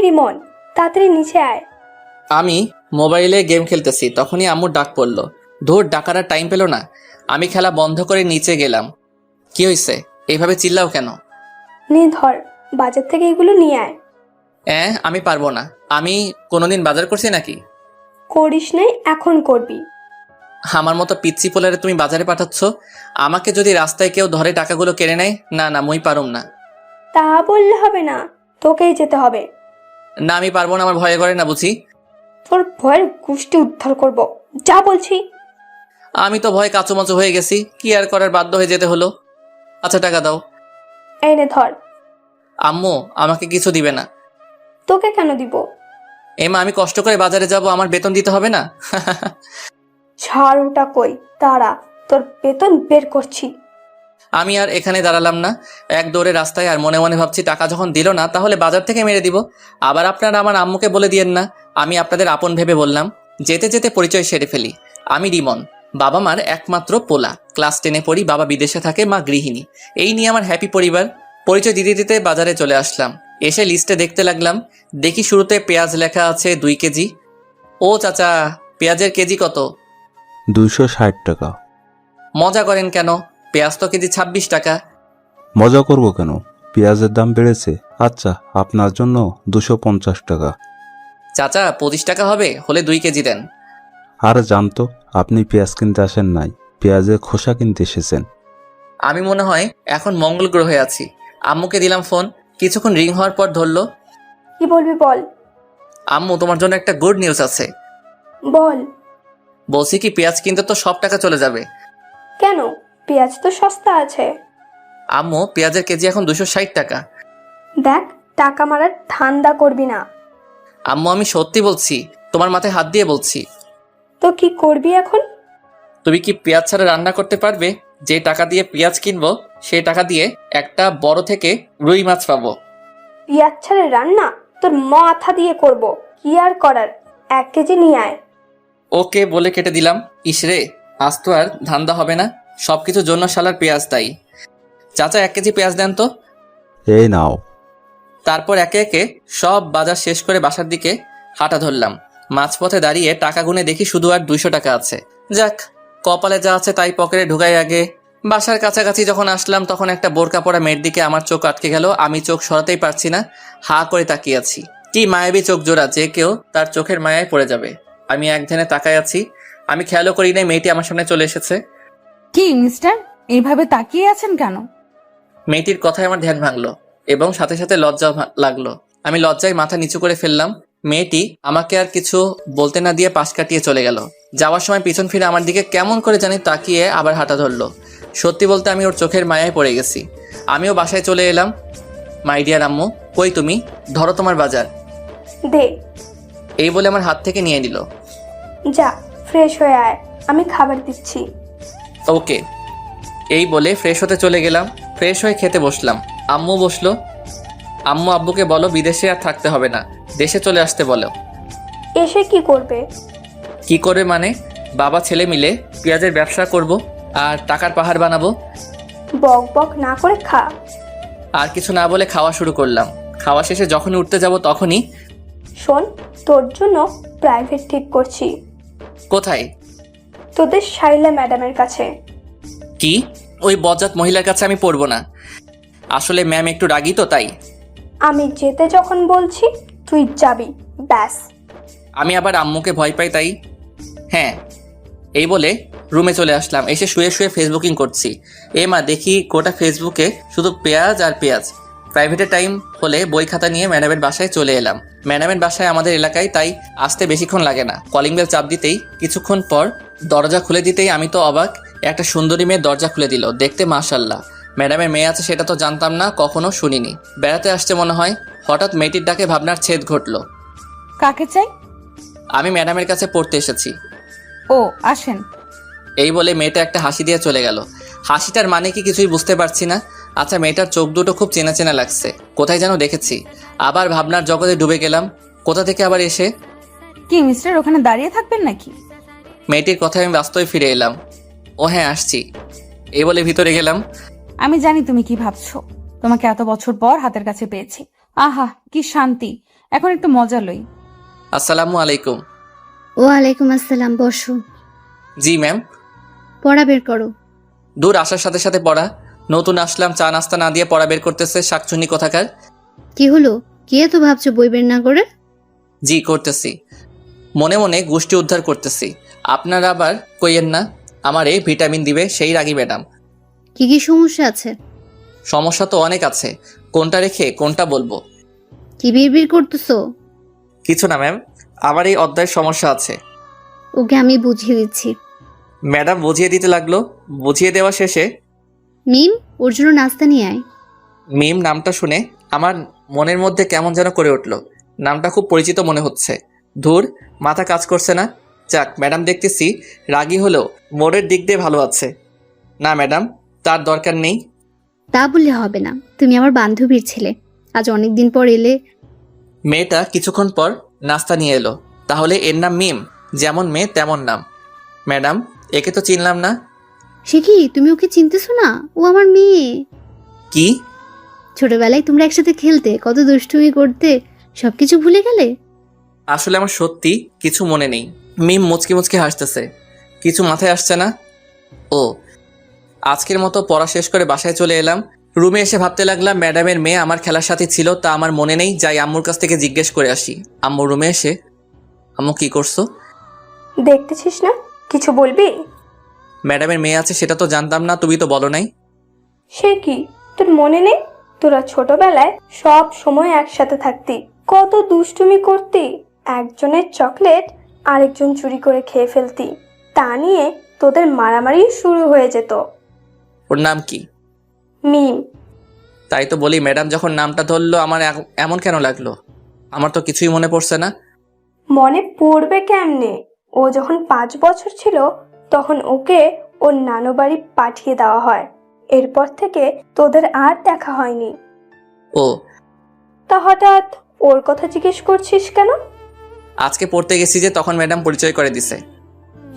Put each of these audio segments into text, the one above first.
রিমন, তাড়াতাড়ি নিচে আয়। আমি মোবাইলে গেম খেলতেছি, তখনই আম্মুর ডাক পড়লো। ধুর, ডাকার আর টাইম পেল না। আমি খেলা বন্ধ করে নিচে গেলাম। কি হয়েছে? এইভাবে চিল্লাও কেন? নে ধর, বাজার থেকে এগুলো নিয়ে আয়। আমি পারবো না। আমি কোনোদিন বাজার করছি নাকি? করিস নাই, এখন করবি। আমার মতো পিচ্চি পোলারে তুমি বাজারে পাঠাচ্ছ? আমাকে যদি রাস্তায় কেউ ধরে টাকাগুলো কেড়ে নেয়, না না, মুই পারুম না। তা বললে হবে না, তোকেই যেতে হবে। না, আমি পারবো না, আমার ভয় করে না বুঝি। তোর ভয়ের গোষ্ঠী উদ্ধার করব, যা বলছি। আমি তো ভয় কাঁচুমাচু হয়ে গেছি, কি আর করার, বাধ্য হয়ে যেতে হলো। আচ্ছা, টাকা দাও। এই নে ধর। আম্মু আমাকে কিছু দিবে না? তোকে কেন দিব? এমা, আমি কষ্ট করে বাজারে যাব, আমার বেতন দিতে হবে না? ছাড় ওটা, কই দাঁড়া, তোর বেতন বের করছি। আমি আর এখানে দাঁড়ালাম না, এক দৌড়ে রাস্তায়। আর মনে মনে ভাবছি, টাকা যখন দিল না তাহলে বাজার থেকে মেরে দিব। আবার আপনারা আমার আম্মুকে বলে দিয়েন না আমি আপনাদের আপন ভেবে বললাম। যেতে যেতে পরিচয় সেরে ফেলি। আমি রিমন, বাবা মার একমাত্র পোলা। ক্লাস 10-এ পড়ি, বাবা বিদেশে থাকে, মা গৃহিণী। এই নিয়ে আমার হ্যাপি পরিবার। পরিচয় দিতে দিতে বাজারে চলে আসলাম। এসে লিস্টে দেখতে লাগলাম। দেখি শুরুতে পেঁয়াজ লেখা আছে 2 কেজি। ও চাচা, পেঁয়াজের কেজি কত? 260 টাকা। মজা করেন কেন? পেঁয়াজ তো কেজি 26 টাকা। মজা করব কেন? পেঁয়াজের দাম বেড়েছে। আচ্ছা, আপনার জন্য 250 টাকা। চাচা 25 টাকা হবে, হলে 2 কেজি দেন। আর জানতো, আপনি পেঁয়াজ কিনতে আসেন নাই, পেঁয়াজের খোসা কিনতে এসেছেন। আমি মনে হয় এখন মঙ্গল গ্রহে আছি। আম্মুকে দিলাম ফোন, কিছুক্ষণ রিং হওয়ার পর ধরলো। কি বলবি বল। আম্মু, তোমার জন্য একটা গুড নিউজ আছে। বল। বলছি কি, পেঁয়াজ কিনতে তো সব টাকা চলে যাবে। কেন? পেঁয়াজ তো সস্তা আছে। আম্মু, পেঁয়াজের কেজি এখন 260 টাকা। দেখ, টাকা মারার ধান্দা করবি না। আম্মু, আমি সত্যি বলছি, তোমার মাথায় হাত দিয়ে বলছি। তো কি করবি এখন? তুমি কি পেঁয়াজ ছাড়া রান্না করতে পারবে? যে টাকা দিয়ে পেঁয়াজ কিনবো, সেই টাকা দিয়ে একটা বড় থেকে রুই মাছ পাবো। পেঁয়াজ ছাড়া রান্না তোর মাথা দিয়ে করব, কি আর করার। 1 কেজি নিয়ে আয়। ওকে বলে কেটে দিলাম। ইসরে, আজ তো আর ধান্দা হবে না, সবকিছুর জন্য শালার পেঁয়াজ তাই। চাচা 1 কেজি পেঁয়াজ দেন তো। এই নাও। তারপর একে একে সব বাজার শেষ করে বাসার দিকে হাঁটা ধরলাম। মাঝপথে দাঁড়িয়ে টাকা গুনে দেখি শুধু আর 200 টাকা আছে। যাক, কপালে যা আছে তাই পকেটে ঢুকাই আগে। বাসার কাছাকাছি যখন আসলাম, তখন একটা বোরকা পরা মেয়ের দিকে আমার চোখ আটকে গেল। আমি চোখ সরাতেই পারছি না, হা করে তাকিয়ে আছি। কি মায়াবী চোখ জোড়া, যে কেউ তার চোখের মায়ায় পড়ে যাবে। আমি এক ধ্যানে তাকায় আছি। আমি খেয়ালও করি নাই মেয়েটি আমার সামনে চলে এসেছে। কি মিস্টার, এইভাবে তাকিয়ে আছেন কেন? মেয়েটির কথায় আমার ধ্যান ভাঙলো এবং সাথে সাথে লজ্জা লাগলো। আমি লজ্জায় মাথা নিচু করে ফেললাম। মেয়েটি আমাকে আর কিছু বলতে না দিয়ে পাশ কাটিয়ে চলে গেল। যাওয়ার সময় পিছন ফিরে আমার দিকে কেমন করে জানি তাকিয়ে আবার হাঁটা ধরলো। সত্যি বলতে আমি ওর চোখের মায়ায় পড়ে গেছি। আমিও বাসায় চলে এলাম। মাই ডিয়ার আম্মু, কই তুমি? ধরো তোমার বাজার। দে। এই বলে আমার হাত থেকে নিয়ে নিল। যা, ফ্রেশ হয়ে আয়, আমি খাবার দিচ্ছি। ওকে। এই বলে ফ্রেশ হতে চলে গেলাম। ফ্রেশ হয়ে খেতে বসলাম। আম্মু বসলো। আম্মু, আব্বুকে বলো বিদেশে আর থাকতে হবে না, দেশে চলে আসতে বলো। এসে কি করবে? কি করে মানে? বাবা ছেলে মিলে পেঁয়াজের ব্যবসা করব আর টাকার পাহাড় বানাবো। বক বক না করে খা। আর কিছু না বলে খাওয়া শুরু করলাম। খাওয়া শেষে যখনই উঠতে যাব তখনই, শোন, তোর জন্য প্রাইভেট ঠিক করছি। কোথায়? তোদের শাইলা ম্যাডামের কাছে। কি? ওই বজ্জাত মহিলার কাছে আমি পড়বো না। আসলে ম্যাম একটু রাগী তো, তাই। আমি যেতে যখন বলছি তুই যাবি, ব্যাস। আমি আবার আম্মুকে ভয় পাই, তাই। হ্যাঁ। এই বলে রুমে চলে আসলাম। এসে শুয়ে শুয়ে ফেসবুকিং করছি। মা, দেখি গোটা ফেসবুকে শুধু পেঁয়াজ আর পেঁয়াজ। প্রাইভেটের টাইম হলে বই খাতা নিয়ে ম্যাডামের বাসায় চলে এলাম। ম্যাডামের বাসায় আমাদের এলাকায়, তাই আসতে বেশিক্ষণ লাগে না। কলিং বেল চাপ দিতেই, কিছুক্ষণ পর দরজা খুলে দিতেই আমি তো অবাক। একটা সুন্দরী মেয়ে দরজা খুলে দিল। দেখতে মাশাআল্লাহ। ম্যাডামের মেয়ে আছে সেটা তো জানতাম না, কখনো শুনিনি। বেড়াতে আসছে মনে হয়। হঠাৎ মেয়েটির ডাকে ভাবনার ছেদ ঘটল। কাকে চাই? আমি ম্যাডামের কাছে পড়তে এসেছি। ও, আসেন। এই বলে মেয়েটা একটা হাসি দিয়ে চলে গেল। হাসিটার মানে কি কিছুই বুঝতে পারছি না। আচ্ছা, মেয়েটার চোখ দুটো খুব চেনা চেনা লাগছে, কোথায় যেন দেখেছি। আবার ভাবনার জগতে ডুবে গেলাম। কোথা থেকে আবার এসে। কি মিস্টার, ওখানে দাঁড়িয়ে থাকবেন নাকি? মেয়েটির কথায় আমি বাস্তবে ফিরে এলাম। ও হ্যাঁ, আসছি। এই বলে ভিতরে গেলাম। আমি জানি তুমি কি ভাবছো। তোমাকে এত বছর পর হাতের কাছে পেয়েছি। আহা, কি শান্তি। এখন একটু মজা লই। আসসালামু আলাইকুম। ওয়ালাইকুম আসসালাম, বসো। জি ম্যাম। পড়া বের করো। দূর আসার সাথে সাথে পড়া। নতুন আসলাম, চা নাস্তা না দিয়ে পড়া বের করতেছে শাকচুন্নি কোথাকার। কি হলো? কি এত ভাবছো বই বের না করে? জি করতেছি, মনে মনে গোষ্ঠী উদ্ধার করতেছি। আপনারা আবার কইয়েন না আমারে ভিটামিন দিবে সেই রাগী ম্যাডাম। কি কি সমস্যা আছে? সমস্যা তো অনেক আছে, কোনটা রেখে কোনটা বলবো? কি বিড়বিড় করতেছো? কিছু না ম্যাম, আমার এই অধ্যায়ের সমস্যা আছে। ওকে আমি বুঝিয়ে দিচ্ছি। ম্যাডাম বুঝিয়ে দিতে লাগলো। বুঝিয়ে দেওয়া শেষে মিম, ওর জন্য নাস্তা নিয়ে আয়। মিম নামটা শুনে আমার মনের মধ্যে কেমন যেন করে উঠল। নামটা খুব পরিচিত মনে হচ্ছে। ধুর, মাথা কাজ করছে না। যাক, ম্যাডাম দেখতেছি রাগী হলেও মোড়ের দিক দিয়ে ভালো আছে। না ম্যাডাম, তার দরকার নেই। তা বললে হবে না, তুমি আমার বান্ধবীর ছেলে। আজ অনেক দিন পর এলে। মেয়েটা কিছুক্ষণ পর নাস্তা নিয়ে এলো। তাহলে এর নাম মিম, যেমন মেয়ে তেমন নাম। ম্যাডাম, একে তো চিনলাম না। সে কি, তুমি ওকে চিনতেছো না? ও আমার মেয়ে। কি? ছোটবেলায় তোমরা একসাথে খেলতে, কত দুষ্টুমি করতে, সবকিছু ভুলে গেলে? আসলে আমার সত্যি কিছু মনে নেই। মিম মুচকি মুচকি হাসতেছে। কিছু মাথায় আসছে না। ও, আজকের মতো পড়া শেষ করে বাসায় চলে এলাম। রুমে এসে ভাবতে লাগলাম ম্যাডামের মেয়ে আমার খেলার সাথে ছিল, তা আমার মনে নেই। যাই আম্মুর কাছ থেকে জিজ্ঞেস করে আসি। আম্মু রুমে এসে, আম্মু কি করছো? দেখতেছিস না, কিছু বলবি? ম্যাডামের মেয়ে আছে সেটা তো জানতাম না, তুমি তো বলো নাই। সে কি, তোর মনে নেই? তোরা ছোটবেলায় সব সময় একসাথে থাকতি, কত দুষ্টুমি করতি। একজনের চকলেট আরেকজন চুরি করে খেয়ে ফেলতি, তা নিয়ে তোদের মারামারি শুরু হয়ে যেত। ওর নাম কি? মিম। তাই তো বলি, ম্যাডাম যখন নামটা ধরলো আমার এমন কেন লাগলো? আমার তো কিছুই মনে পড়ছে না। মনে পড়বে কেমনে? ও যখন 5 বছর ছিল তখন ওকে ওর নানু বাড়ি পাঠিয়ে দেওয়া হয়। এরপর থেকে তোদের আর দেখা হয়নি। ও, তা হঠাৎ ওর কথা জিজ্ঞেস করছিস কেন? আজকে পড়তে গেছি যে তখন ম্যাডাম পরিচয় করে দিছে।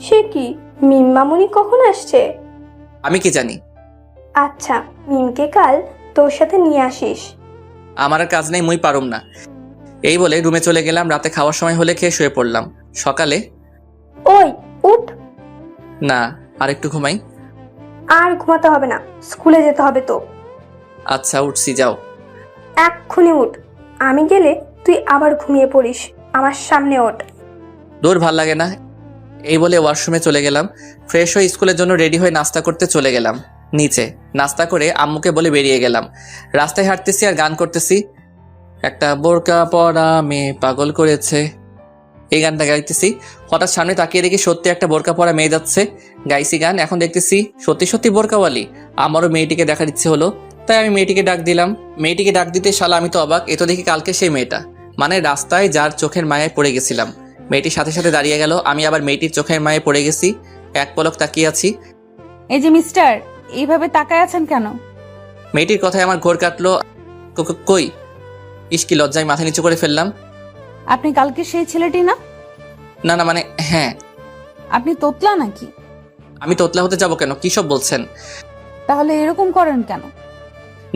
সে কি, মিম মামুনি কখন আসছে? আমি কি জানি। আচ্ছা, মিমকে কাল তোর সাথে নিয়ে আসিস। আমার আর কাজ নেই, মুই পারুম না। এই বলে রুমে চলে গেলাম। রাতে খাওয়ার সময় হলে খেয়ে শুয়ে পড়লাম। সকালে ওই উঠ। না, আর একটু ঘুমাই। আর ঘুমাতে হবে না, স্কুলে যেতে হবে তো। আচ্ছা উঠছি, যাও। এক্ষুনি উঠ, আমি গেলে তুই আবার ঘুমিয়ে পড়িস। আমার সামনে ওঠ। দূর, ভাল লাগে না। এই বলে ওয়াশরুমে চলে গেলাম। ফ্রেশ হয়ে স্কুলের জন্য রেডি হয়ে নাস্তা করতে চলে গেলাম নিচে। নাস্তা করে আম্মুকে বলে বেরিয়ে গেলাম। রাস্তায় হাঁটতেছি আর গান করতেছি। একটা বোরকা পরা মেয়ে পাগল করেছে, এই গানটা গাইতেছি। হঠাৎ সামনে তাকিয়ে দেখি সত্যি একটা বোরকা পরা মেয়ে যাচ্ছে। গাইছি গান, এখন দেখতেছি সত্যি সত্যি বোরকাওয়ালি। আমারও মেয়েটিকে দেখার ইচ্ছে হলো, তাই আমি মেয়েটিকে ডাক দিলাম। মেয়েটিকে ডাক দিতে শালা আমি তো অবাক, এ তো দেখি কালকে সেই মেয়েটা, মানে রাস্তায় যার চোখের মায়ায় পড়ে গেছিলাম। মেয়েটির সাথে সাথে দাঁড়িয়ে গেল। আমি আবার মেয়েটির চোখের মায়ায় পড়ে গেছি। এক পলক তাকিয়ে আছি। এই যে মিস্টার, এইভাবে তাকায় আছেন কেন? মেয়েটির কথায় আমার ঘোর কাটলো। কই, ইস্কি লজ্জায় মাথা নিচু করে ফেললাম। আপনি কালকে সেই ছেলেটি না? না না, মানে হ্যাঁ। আপনি তোতলা নাকি? আমি তোতলা হতে যাবো কেন? কি সব বলছেন? তাহলে এরকম করেন কেন?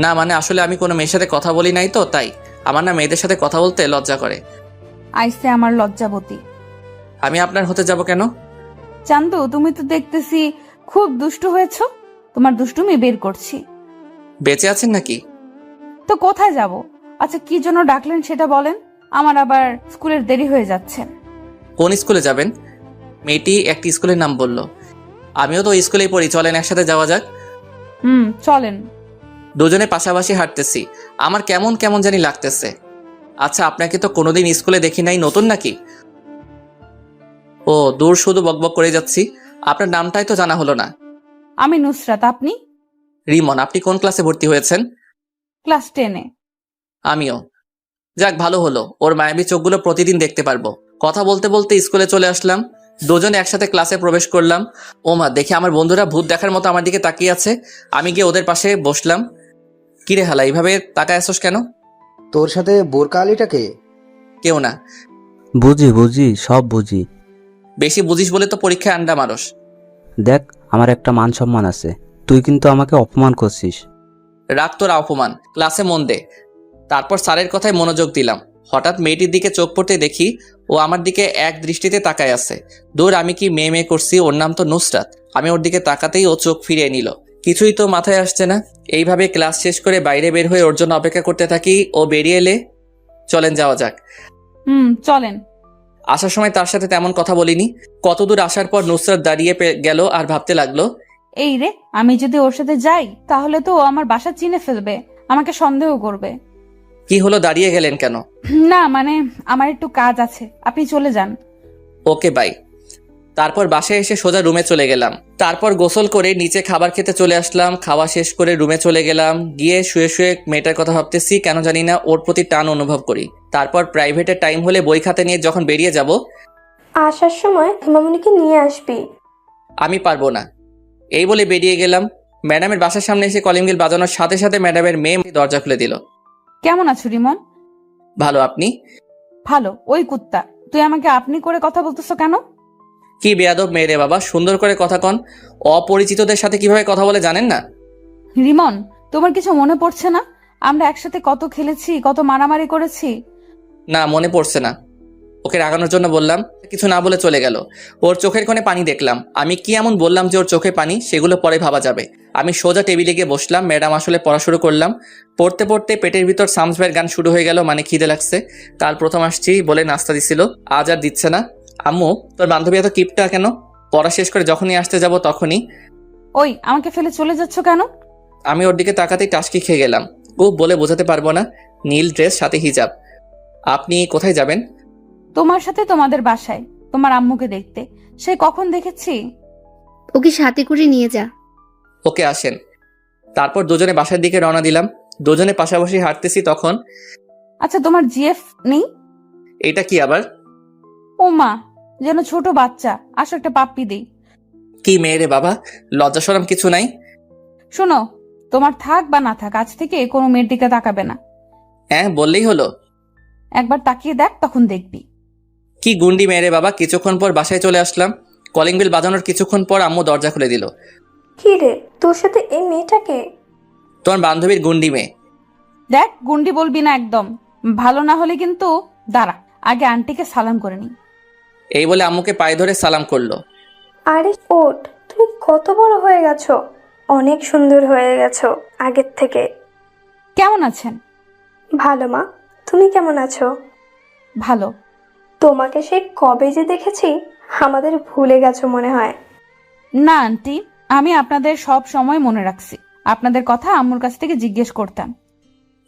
না মানে আসলে আমি কোনো মেয়ের সাথে কথা বলি নাই তো, তাই আমার না মেয়েদের সাথে কথা বলতে লজ্জা করে। আইসে আমার লজ্জাবতী। আমি আপনার হতে যাব কেন? চান্দু, তুমি তো দেখতেছি খুব দুষ্টু হয়েছো। তোমার দুষ্টুমি বের করছি। বেঁচে আছেন নাকি? তো কোথায় যাব? আচ্ছা, কি জন্য ডাকলেন সেটা বলেন। আমার আবার স্কুলের দেরি হয়ে যাচ্ছে। কোন স্কুলে যাবেন? মেয়েটি একটি স্কুলের নাম বলল। আমিও তো স্কুলেই পড়ি, চলেন একসাথে যাওয়া যাক। চলেন। দুজনে পাশাপাশি হাঁটতেছি। আমার কেমন কেমন জানি লাগতেছে। আচ্ছা, আপনাকে তো কোনোদিন স্কুলে দেখি নাই, নতুন নাকি? ও দূর, শুধু বকবক করে যাচ্ছি। আপনার নামটাই তো জানা হলো না। আমি নুসরাত, আপনি? রিমন। আপনি কোন ক্লাসে ভর্তি হয়েছেন? ক্লাস 10-এ। আমিও। যাক, ভালো হলো, ওর মায়াবী চোখগুলো প্রতিদিন দেখতে পারবো। কথা বলতে বলতে স্কুলে চলে আসলাম। দুজনে একসাথে ক্লাসে প্রবেশ করলাম। ও মা, দেখি আমার বন্ধুরা ভূত দেখার মতো আমার দিকে তাকিয়ে আছে। আমি গিয়ে ওদের পাশে বসলাম। কিরে হালা, এইভাবে তাকায় আসোস কেন? তোর সাথে বোরকা আলীটাকে? কেউ না। বুঝি সব বুঝি। বেশি বুঝিস বলে তো পরীক্ষায় আন্ডা মারস। দেখ, আমার একটা মান সম্মান আছে, তুই কিন্তু আমাকে অপমান করছিস। রাগ তোর অপমান, ক্লাসে মন দে। তারপর স্যারের কথায় মনোযোগ দিলাম। হঠাৎ মেয়েটির দিকে চোখ পড়তে দেখি ও আমার দিকে এক দৃষ্টিতে তাকায় আছে। দূর, আমি কি মেয়ে করছি? ওর নাম তো নুসরাত। আমি ওর দিকে তাকাতেই ও চোখ ফিরিয়ে নিল। কিছুই তো মাথায় আসছে না। এইভাবে ক্লাস শেষ করে বাইরে বের হয়ে ওর জন্য অপেক্ষা করতে থাকি। ও বেরিয়ে এলে চলেন যাওয়া যাক। চলেন। আসার সময় তার সাথে তেমন কথা বলিনি। কতদূর আসার পর নুসরাত দাঁড়িয়ে গেল আর ভাবতে লাগলো, এই রে, আমি যদি ওর সাথে যাই তাহলে তো ও আমার বাসা চিনে ফেলবে, আমাকে সন্দেহ করবে। কি হলো, দাঁড়িয়ে গেলেন কেন? না মানে আমার একটু কাজ আছে, আপনি চলে যান। Okay bye. তারপর বাসায় এসে সোজা রুমে চলে গেলাম। তারপর গোসল করে নিচে খাবার খেতে চলে আসলাম। খাওয়া শেষ করে রুমে চলে গেলাম। গিয়ে শুয়ে শুয়ে মেয়েটার কথা ভাবতেছি, কেন জানি না ওর প্রতি টান অনুভব করি। তারপর প্রাইভেটের টাইম হলে বই খাতা নিয়ে যখন বেরিয়ে যাব, আসার সময় হিমামণিকে নিয়ে আসবি। আমি পারবো না এই বলে বেরিয়ে গেলাম। ম্যাডামের বাসার সামনে এসে কলিং বেল বাজানোর সাথে সাথে ম্যাডামের মেয়ে দরজা খুলে দিল। কেমন আছো রিমন? ভালো, আপনি? ভালো। ওই কুত্তা, তুই আমাকে আপনি করে কথা বলতেছো কেন? কি বেয়াদব মেয়ে রে বাবা, সুন্দর করে কথা কন। অপরিচিতদের সাথে কিভাবে কথা বলে জানেন না? রিমন, তোমার কিছু মনে পড়ছে না? আমরা একসাথে কত খেলেছি, কত মারামারি করেছি। না, মনে পড়ছে না। ওকে রাগানোর জন্য বললাম, কিছু না বলে চলে গেল। ওর চোখের কোণে পানি দেখলাম। আমি কি এমন বললাম যে ওর চোখে পানি? সেগুলো পরে ভাবা যাবে। আমি সোজা টেবিলে গিয়ে বসলাম। ম্যাডাম আসলে পড়া শুরু করলাম। পড়তে পড়তে পেটের ভিতর সামস ভাইয়ের গান শুরু হয়ে গেল। মানে খিদে লাগছে। কাল প্রথম আসছি বলে নাস্তা দিছিল, আজ আর দিচ্ছে না। আম্মু, তোর বান্ধবী এত কিপটা কেন? পড়া শেষ করে যখনই আসতে যাব তখনই। ওই, আমাকে ফেলে চলে যাচ্ছ কেন? আমি ওর দিকে তাকাতেই টাসকি খেয়ে গেলাম। ও বলে বোঝাতে পারবো না। নীল ড্রেস, সাথে হিজাব। আপনি কোথায় যাবেন? তোমার সাথে তোমাদের বাসায়, তোমার আম্মুকে দেখতে। সে কখন দেখেছি। ওকে সাথে করে নিয়ে যা। ওকে, আসেন। তারপর দুজনে বাসার দিকে রওনা দিলাম। দুজনে পাশাপাশি হাঁটতেছি তখন। আচ্ছা, তোমার জিএফ নেই? এটা কি আবার? ও মা, যেন ছোট বাচ্চা। আসো একটা পাপ্পি দেই। কি মেয়ে রে বাবা, লজ্জা শরম কিছু নাই? শোনো, তোমার থাক বা না থাক, আজ থেকে কোনো মেয়ের দিকে তাকাবে না। হ্যাঁ, বললেই হলো। একবার তাকিয়ে দেখ, তখন দেখবি। কি গুন্ডি মেয়ে রে বাবা। কিছুক্ষণ পর বাসায় চলে আসলাম। কলিং বেল বাজানোর কিছুক্ষণ পর আম্মু দরজা খুলে দিল। কি রে, তোর সাথে এই মেয়েটাকে? তোমার বান্ধবীর গুন্ডি মেয়ে। দেখ, গুন্ডি বলবি না একদম। ভালো না হলে কিন্তু দাঁড়া, আগে আন্টিকে সালাম করে নি। এই বলে আম্মুকে পায়ে ধরে সালাম করলো। আরে ওঠ, তুমি কত বড় হয়ে গেছো, অনেক সুন্দর হয়ে গেছো আগের থেকে। কেমন আছেন? ভালো মা, তুমি কেমন আছো? ভালো। তোমাকে সেই কবে যে দেখেছি, আমাদের ভুলে গেছো মনে হয়। না আন্টি, আমি আপনাদের সব সময় মনে রাখছি। আপনাদের কথা আম্মুর কাছ থেকে জিজ্ঞেস করতাম।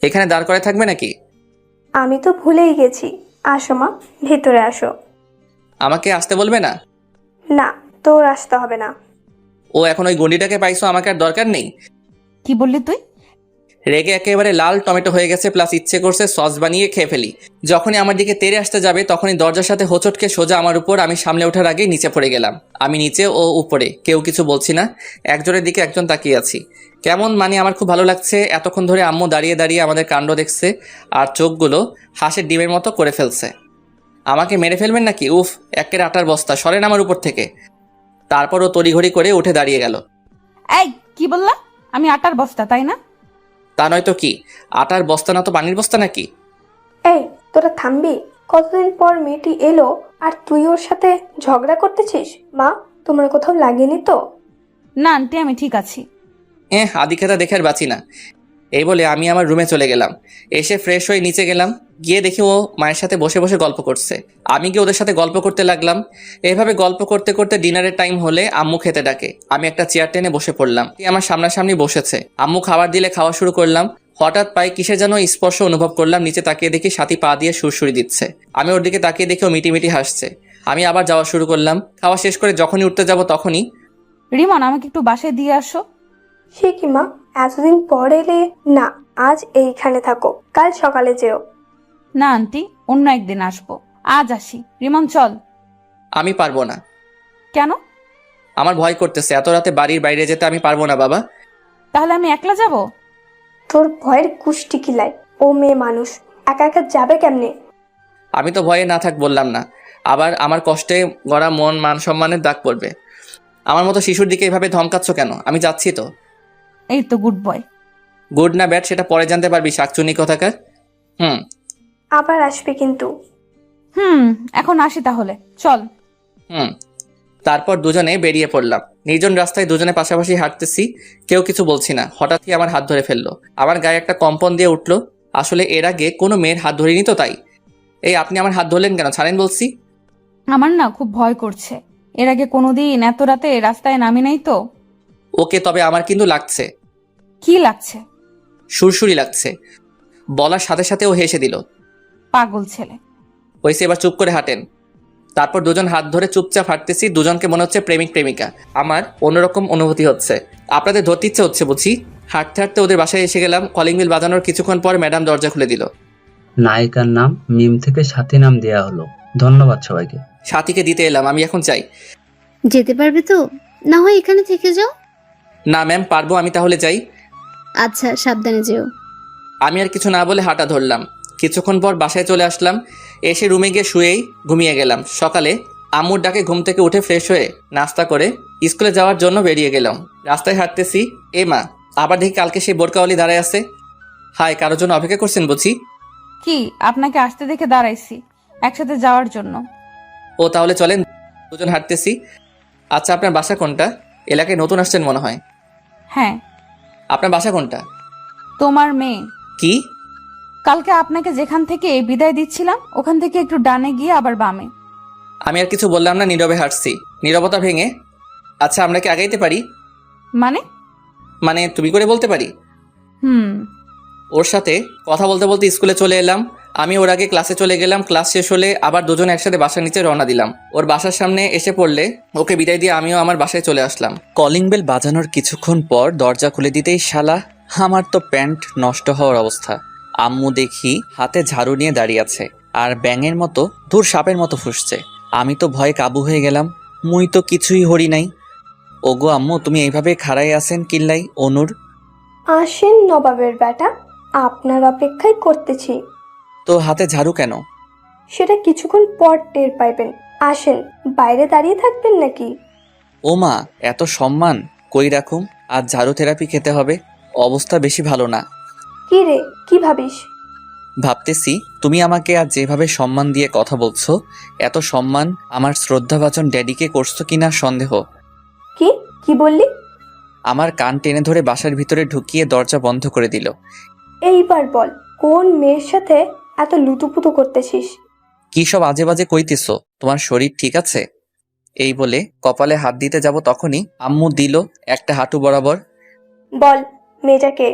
এখানে দাঁড় করে থাকবে নাকি? আমি তো ভুলেই গেছি। আসো মা, ভিতরে আসো। আমাকে আসতে বলবে না? না, তোর আসতে হবে না। ও এখন ওই গুন্ডিটাকে পাইছো, আমাকে আর দরকার নেই। কি বললি তুই? রেগে একেবারে লাল টমেটো হয়ে গেছে, প্লাস ইচ্ছে করছে সস বানিয়ে খেয়ে ফেলি। যখনই আমার দিকে তেড়ে আসতে যাবে তখনই দরজার সাথে হোঁচটকে সোজা আমার উপর। আমি সামলে ওঠার আগেই নিচে পড়ে গেলাম। আমি নিচে, ও উপরে, কেউ কিছু বলছি না। একজনের দিকে একজন তাকিয়ে আছি। কেমন মানে আমার খুব ভালো লাগছে। এতক্ষণ ধরে আম্মু দাঁড়িয়ে দাঁড়িয়ে আমাদের কাণ্ড দেখছে আর চোখগুলো হাঁসের ডিমের মতো করে ফেলছে। আমাকে মেরে ফেলবেন নাকি? উফ, একের আটার বস্তা, সরেন আমার উপর থেকে। তারপর ও তড়িঘড়ি করে উঠে দাঁড়িয়ে গেল। এই, কি বললা? আমি আটার বস্তা, তাই না? তা নয়তো কি, আটার বস্তা না তো পানির বস্তা নাকি? এই, তোরা থামবি? কতদিন পর মেয়েটি এলো আর তুই ওর সাথে ঝগড়া করতেছিস? মা, তোমার কোথাও লাগেনি তো? না আন্টি, আমি ঠিক আছি। আদিখাতা দেখে আর বাঁচি না। এই বলে আমি আমার রুমে চলে গেলাম। এসে ফ্রেশ হয়ে নিচে গেলাম। গিয়ে দেখি ও মায়ের সাথে বসে বসে গল্প করছে। আমি গিয়ে ওদের সাথে গল্প করতে লাগলাম। এভাবে গল্প করতে করতে ডিনারের টাইম হলে আম্মু খেতে ডাকে। আমি একটা চেয়ার টেনে বসে পড়লাম। আমার সামনাসামনি বসেছে। আম্মু খাবার দিলে খাওয়া শুরু করলাম। হঠাৎ পায়ে কিসের যেন স্পর্শ অনুভব করলাম। নিচে তাকিয়ে দেখি সাথী পা দিয়ে সুরসুরি দিচ্ছে। আমি ওর দিকে তাকিয়ে দেখি ও মিটিমিটি হাসছে। আমি আবার যাওয়া শুরু করলাম। খাওয়া শেষ করে যখনই উঠতে যাব তখনই, রিমন, আমাকে একটু বাসায় দিয়ে আসো। সে কি মা, এতদিন পর এলে? না, আজ এইখানে থাকো, কাল সকালে যেও। না আন্টি, অন্য একদিন আসবো। আজ আসি। রিমন চল। আমি পারবো না। কেন? আমার ভয় করতেছে। এত রাতে বাড়ির বাইরে যেতে আমি পারবো না বাবা। তাহলে আমি একলা যাব? তোর ভয়ের কুষ্টি কিলাই। ও মেয়ে মানুষ, একা একা যাবে কেমনে? আমি তো ভয়ে না থাক বললাম না। আবার আমার কষ্টে গড়া মন মান সম্মানের দাগ পড়বে। আমার মতো শিশুর দিকে এভাবে ধমকাচ্ছ কেন? আমি যাচ্ছি তো। এই তো গুড বয়। গুড না ব্যাড সেটা পরে জানতে পারবি, শাকচুনি কোথাকার। আবার আসবে কিন্তু। এখন আসি তাহলে, চল। হুম। তারপর দুজনে বেরিয়ে পড়লাম। নির্জন রাস্তায় দুজনে পাশাপাশি হাঁটতেছি, কেউ কিছু বলছি না। হঠাৎই আমার হাত ধরে ফেললো। আমার গায়ে একটা কম্পন দিয়ে উঠলো। আসলে এর আগে কোনো মেয়ের হাত ধরিনি তো, তাই। এই আপনি আমার হাত ধরলেন কেন? ছাড়েন বলছি। আমার না খুব ভয় করছে। এর আগে কোনোদিন এত রাতে রাস্তায় নামি নাই তো। ওকে, তবে আমার কিন্তু লাগছে। কি লাগছে? সুরসুরি লাগছে। বলার সাথে সাথে ও হেসে দিল। পাগল ছেলে। হয়েছে, এবার চুপ করে হাঁটেন। তারপর দুজন হাত ধরে চুপচাপ হাঁটতেছি। দুজনকে মনে হচ্ছে প্রেমিক প্রেমিকা। আমার অন্যরকম অনুভূতি হচ্ছে। আপনাদের ধরতে ইচ্ছে হচ্ছে বুঝি। হাঁটতে হাঁটতে ওদের বাসায় এসে গেলাম। কলিং বেল বাজানোর কিছুক্ষণ পর ম্যাডাম দরজা খুলে দিল। নায়িকার নাম মিম থেকে সাথী নাম দেয়া হলো। ধন্যবাদ সবাইকে। সাথীকে দিতে এলাম, আমি এখন চাই। যেতে পারবে তো? না হয় এখানে থেকে যাও। না ম্যাম, পারবো, আমি তাহলে যাই। আচ্ছা, সাবধানে যেও। আমি আর কিছু না বলে হাঁটা ধরলাম। কিছুক্ষণ পর বাসায় চলে আসলাম। এসে রুমে গিয়ে শুয়েই ঘুমিয়ে গেলাম। সকালে আম্মুর ডাকে ঘুম থেকে উঠে ফ্রেশ হয়ে নাস্তা করে স্কুলে যাওয়ার জন্য বেরিয়ে গেলাম। রাস্তায় হাঁটতেছি। এ মা, আবার দেখি কালকে সেই বোরকাওয়ালি দাঁড়ায় আছে। হাই, কারোর জন্য অপেক্ষা করছেন বুঝি? কি, আপনাকে আসতে দেখে দাঁড়াইছি একসাথে যাওয়ার জন্য। ও তাহলে চলেন, দুজন হাঁটতেছি। আচ্ছা, আপনার বাসা কোনটা? এলাকায় নতুন আসছেন মনে হয়। হ্যাঁ। আপনার বাসা কোনটা? তোমার মেয়ে। কি? কালকে আপনাকে যেখান থেকে বিদায় দিচ্ছিলাম ওখান থেকে একটু ডানে গিয়ে আবার বামে। আমি আর কিছু বললাম না, নীরবে হাঁটছি। নীরবতা ভেঙে, আচ্ছা আমরা কি আগাইতে পারি? মানে? মানে তুমি করে বলতে পারি। ওর সাথে কথা বলতে বলতে স্কুলে চলে এলাম। আমি ওর আগে ক্লাসে চলে গেলাম। ক্লাস শেষ হলে আবার দুজন একসাথে বাসার নিচে রওনা দিলাম। ওর বাসার সামনে এসে পড়লে ওকে বিদায় দিয়ে আমিও আমার বাসায় চলে আসলাম। কলিং বেল বাজানোর কিছুক্ষণ পর দরজা খুলে দিতেই শালা, আমার তো প্যান্ট নষ্ট হওয়ার অবস্থা। আম্মু দেখি হাতে ঝাড়ু নিয়ে দাঁড়িয়ে আছে আর ব্যাঙের মতো ধুর সাপের মতো ফুসছে। আমি তো ভয়ে কাবু হয়ে গেলাম। মুই তো কিছুই হরি নাই। ওগো আম্মু, তুমি এইভাবে খাড়াই আছেন কিল্লাই? অনুর, আসেন নবাবের বেটা, আপনার অপেক্ষায় করতেছি। তো হাতে ঝাড়ু কেন? সেটা কিছুক্ষণ পর টের পাইবেন। আসেন, বাইরে দাঁড়িয়ে থাকবেন নাকি? ও মা, এত সম্মান কই রাখুম? আজ ঝাড়ু থেরাপি খেতে হবে। অবস্থা বেশি ভালো না। কি রে, কি ভাবিস? ভাবতেছি তুমি আমাকে আজ যেভাবে সম্মান দিয়ে কথা বলছো, এত সম্মান আমার শ্রদ্ধাভাজন ড্যাডিকে করছো কিনা সন্দেহ। কি কি বললি? আমার কান টেনে ধরে বাসার ভিতরে ঢুকিয়ে দরজা বন্ধ করে দিল। এইবার বল, কোন মেয়ের সাথে এত লুতুপুতু করতেছিস? কি সব আজে বাজে কইতেছো? তোমার শরীর ঠিক আছে? এই বলে কপালে হাত দিতে যাব তখনই আম্মু দিল একটা হাঁটু বরাবর। বল, মেয়েটাকে?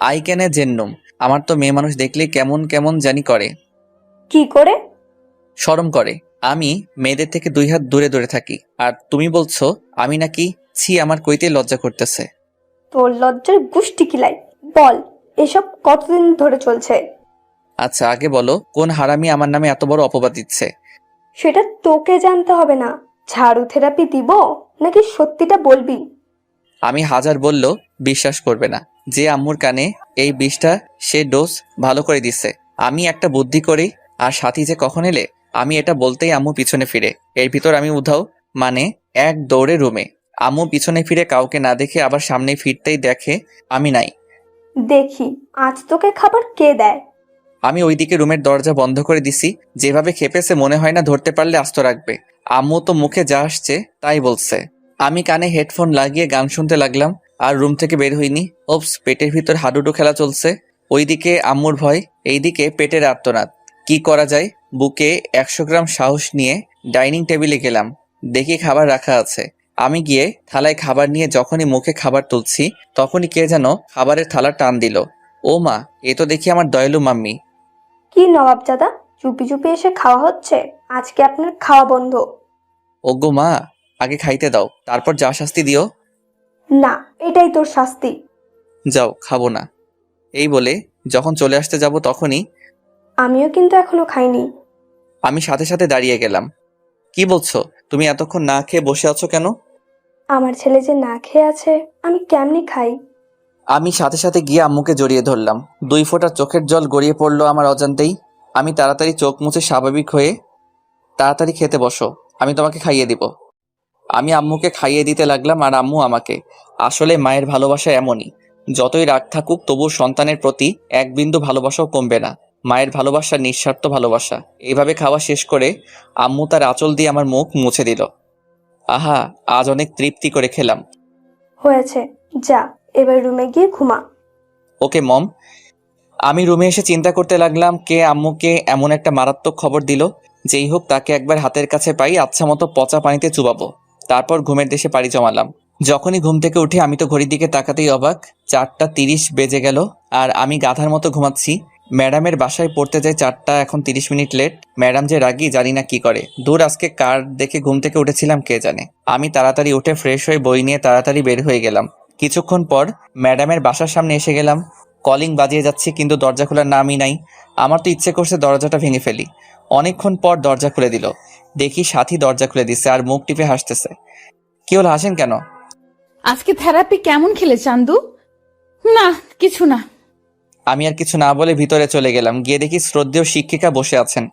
আই ক্যানে জেন্নুম। আমার তো মেয়ে মানুষ দেখলে কেমন কেমন জানি করে। কি করে? শরম করে। আমি মেয়েদের থেকে 2 হাত দূরে দূরে থাকি। আর তুমি বলছো আমি নাকি? ছি, আমার কইতে লজ্জা করতেছে। তোর লজ্জার গুষ্টি কিলাই। বল, এসব কতদিন ধরে চলছে? আচ্ছা আগে বলো, কোন হারামি আমার নামে এত বড় অপবাদ দিচ্ছে? সেটা তোকে জানতে হবে না। ঝাড়ু থেরাপি দিব নাকি সত্যিটা বলবি? আমি হাজার বললেও বিশ্বাস করবে না। যে আম্মুর কানে এই বিষটা সে ডোজ ভালো করে দিচ্ছে। আমি একটা বুদ্ধি করি। আর সাথী যে কখন এলে, আমি এটা বলতেই আম্মু পিছনে ফিরে। এর ভিতর আমি উধাও, মানে এক দৌড়ে রুমে। আম্মু পিছনে ফিরে কাউকে না দেখে আবার সামনে ফিরতেই দেখে আমি নাই। দেখি আজ তোকে খাবার কে দেয়। আমি ওইদিকে রুমের দরজা বন্ধ করে দিছি। যেভাবে খেপেছে মনে হয় না ধরতে পারলে আস্ত রাখবে। আম্মু তো মুখে যা আসছে তাই বলছে। আমি কানে হেডফোন লাগিয়ে গান শুনতে লাগলাম আর রুম থেকে বের হইনি। ওপস, পেটের ভিতর হাডুডু খেলা চলছে। ওইদিকে আম্মুর ভয়, এইদিকে পেটের আর্তনাদ। কি করা যায়? বুকে 100 গ্রাম সাহস নিয়ে ডাইনিং টেবিলে গেলাম। দেখি খাবার রাখা আছে। আমি গিয়ে থালায় খাবার নিয়ে যখনই মুখে খাবার তুলছি তখনই কে যেন খাবারের থালা টান দিল। ও মা, এ তো দেখি আমার দয়ালু মাম্মি। কি নবাবজাদা, চুপি চুপি এসে খাওয়া হচ্ছে? আজকে আপনার খাওয়া বন্ধ। ওগো মা, আগে খাইতে দাও, তারপর যা শাস্তি দিও। না, এটাই তোর শাস্তি। যাও, খাবো না। এই বলে যখন চলে আসতে যাব তখনই আমিও কিন্তু এখনো খাইনি। আমি সাথে সাথে দাঁড়িয়ে গেলাম। কি বলছো? তুমি এতক্ষণ না খেয়ে বসে আছো কেন? আমার ছেলে যে না খেয়ে আছে, আমি কেমনি খাই? আমি সাথে সাথে গিয়ে আম্মুকে জড়িয়ে ধরলাম। 2 ফোঁটা চোখের জল গড়িয়ে পড়লো আমার অজান্তেই। আমি তাড়াতাড়ি চোখ মুছে স্বাভাবিক হয়ে, তাড়াতাড়ি খেতে বসো, আমি তোমাকে খাইয়ে দিব। আমি আম্মুকে খাইয়ে দিতে লাগলাম আর আম্মু আমাকে। আসলে মায়ের ভালোবাসা এমনই, যতই রাগ থাকুক তবু সন্তানের প্রতি এক বিন্দু ভালোবাসাও কমবে না। মায়ের ভালোবাসা, নিঃস্বার্থ ভালোবাসা। এইভাবে খাওয়া শেষ করে আম্মু তার আঁচল দিয়ে আমার মুখ মুছে দিল। আহা, আজ অনেক তৃপ্তি করে খেলাম। হয়েছে, যা এবার রুমে গিয়ে ঘুমা। ওকে মম। আমি রুমে এসে চিন্তা করতে লাগলাম, কে আম্মুকে এমন একটা মারাত্মক খবর দিল। যেই হোক, তাকে একবার হাতের কাছে পাই, আচ্ছা মতো পচা পানিতে চুবাবো। তারপর ঘুমের দেশে পাড়ি জমালাম। যখনই ঘুম থেকে উঠি আমি তো ঘড়ির দিকে তাকাতেই অবাক। 4:30 বেজে গেল আর আমি গাধার মতো ঘুমাচ্ছি। ম্যাডামের বাসায় পড়তে যাই 4টা, এখন 30 মিনিট লেট। ম্যাডাম যে রাগী, জানি না কি করে। দূর, আজকে কার দেখে ঘুম থেকে উঠেছিলাম কে জানে। আমি তাড়াতাড়ি উঠে ফ্রেশ হয়ে বই নিয়ে তাড়াতাড়ি বের হয়ে গেলাম। কিছুক্ষণ পর ম্যাডামের বাসার সামনে এসে গেলাম। কলিং বাজিয়ে যাচ্ছি কিন্তু দরজা খোলার নামই নাই। আমার তো ইচ্ছে করছে দরজাটা ভেঙে ফেলি। অনেকক্ষণ পর দরজা খুলে দিল। দেখি সাথী দরজা খুলে দিচ্ছে আর মুখ টিপে হাসতেছে। কি হলো, হাসেন কেন? আজকে থেরাপি কেমন খেলে চান্দু? না, কিছু না। আমি আর কিছু না বলে ভিতরে চলে গেলাম। গিয়ে দেখি শ্রদ্ধেয় শিক্ষিকা বসে আছেন।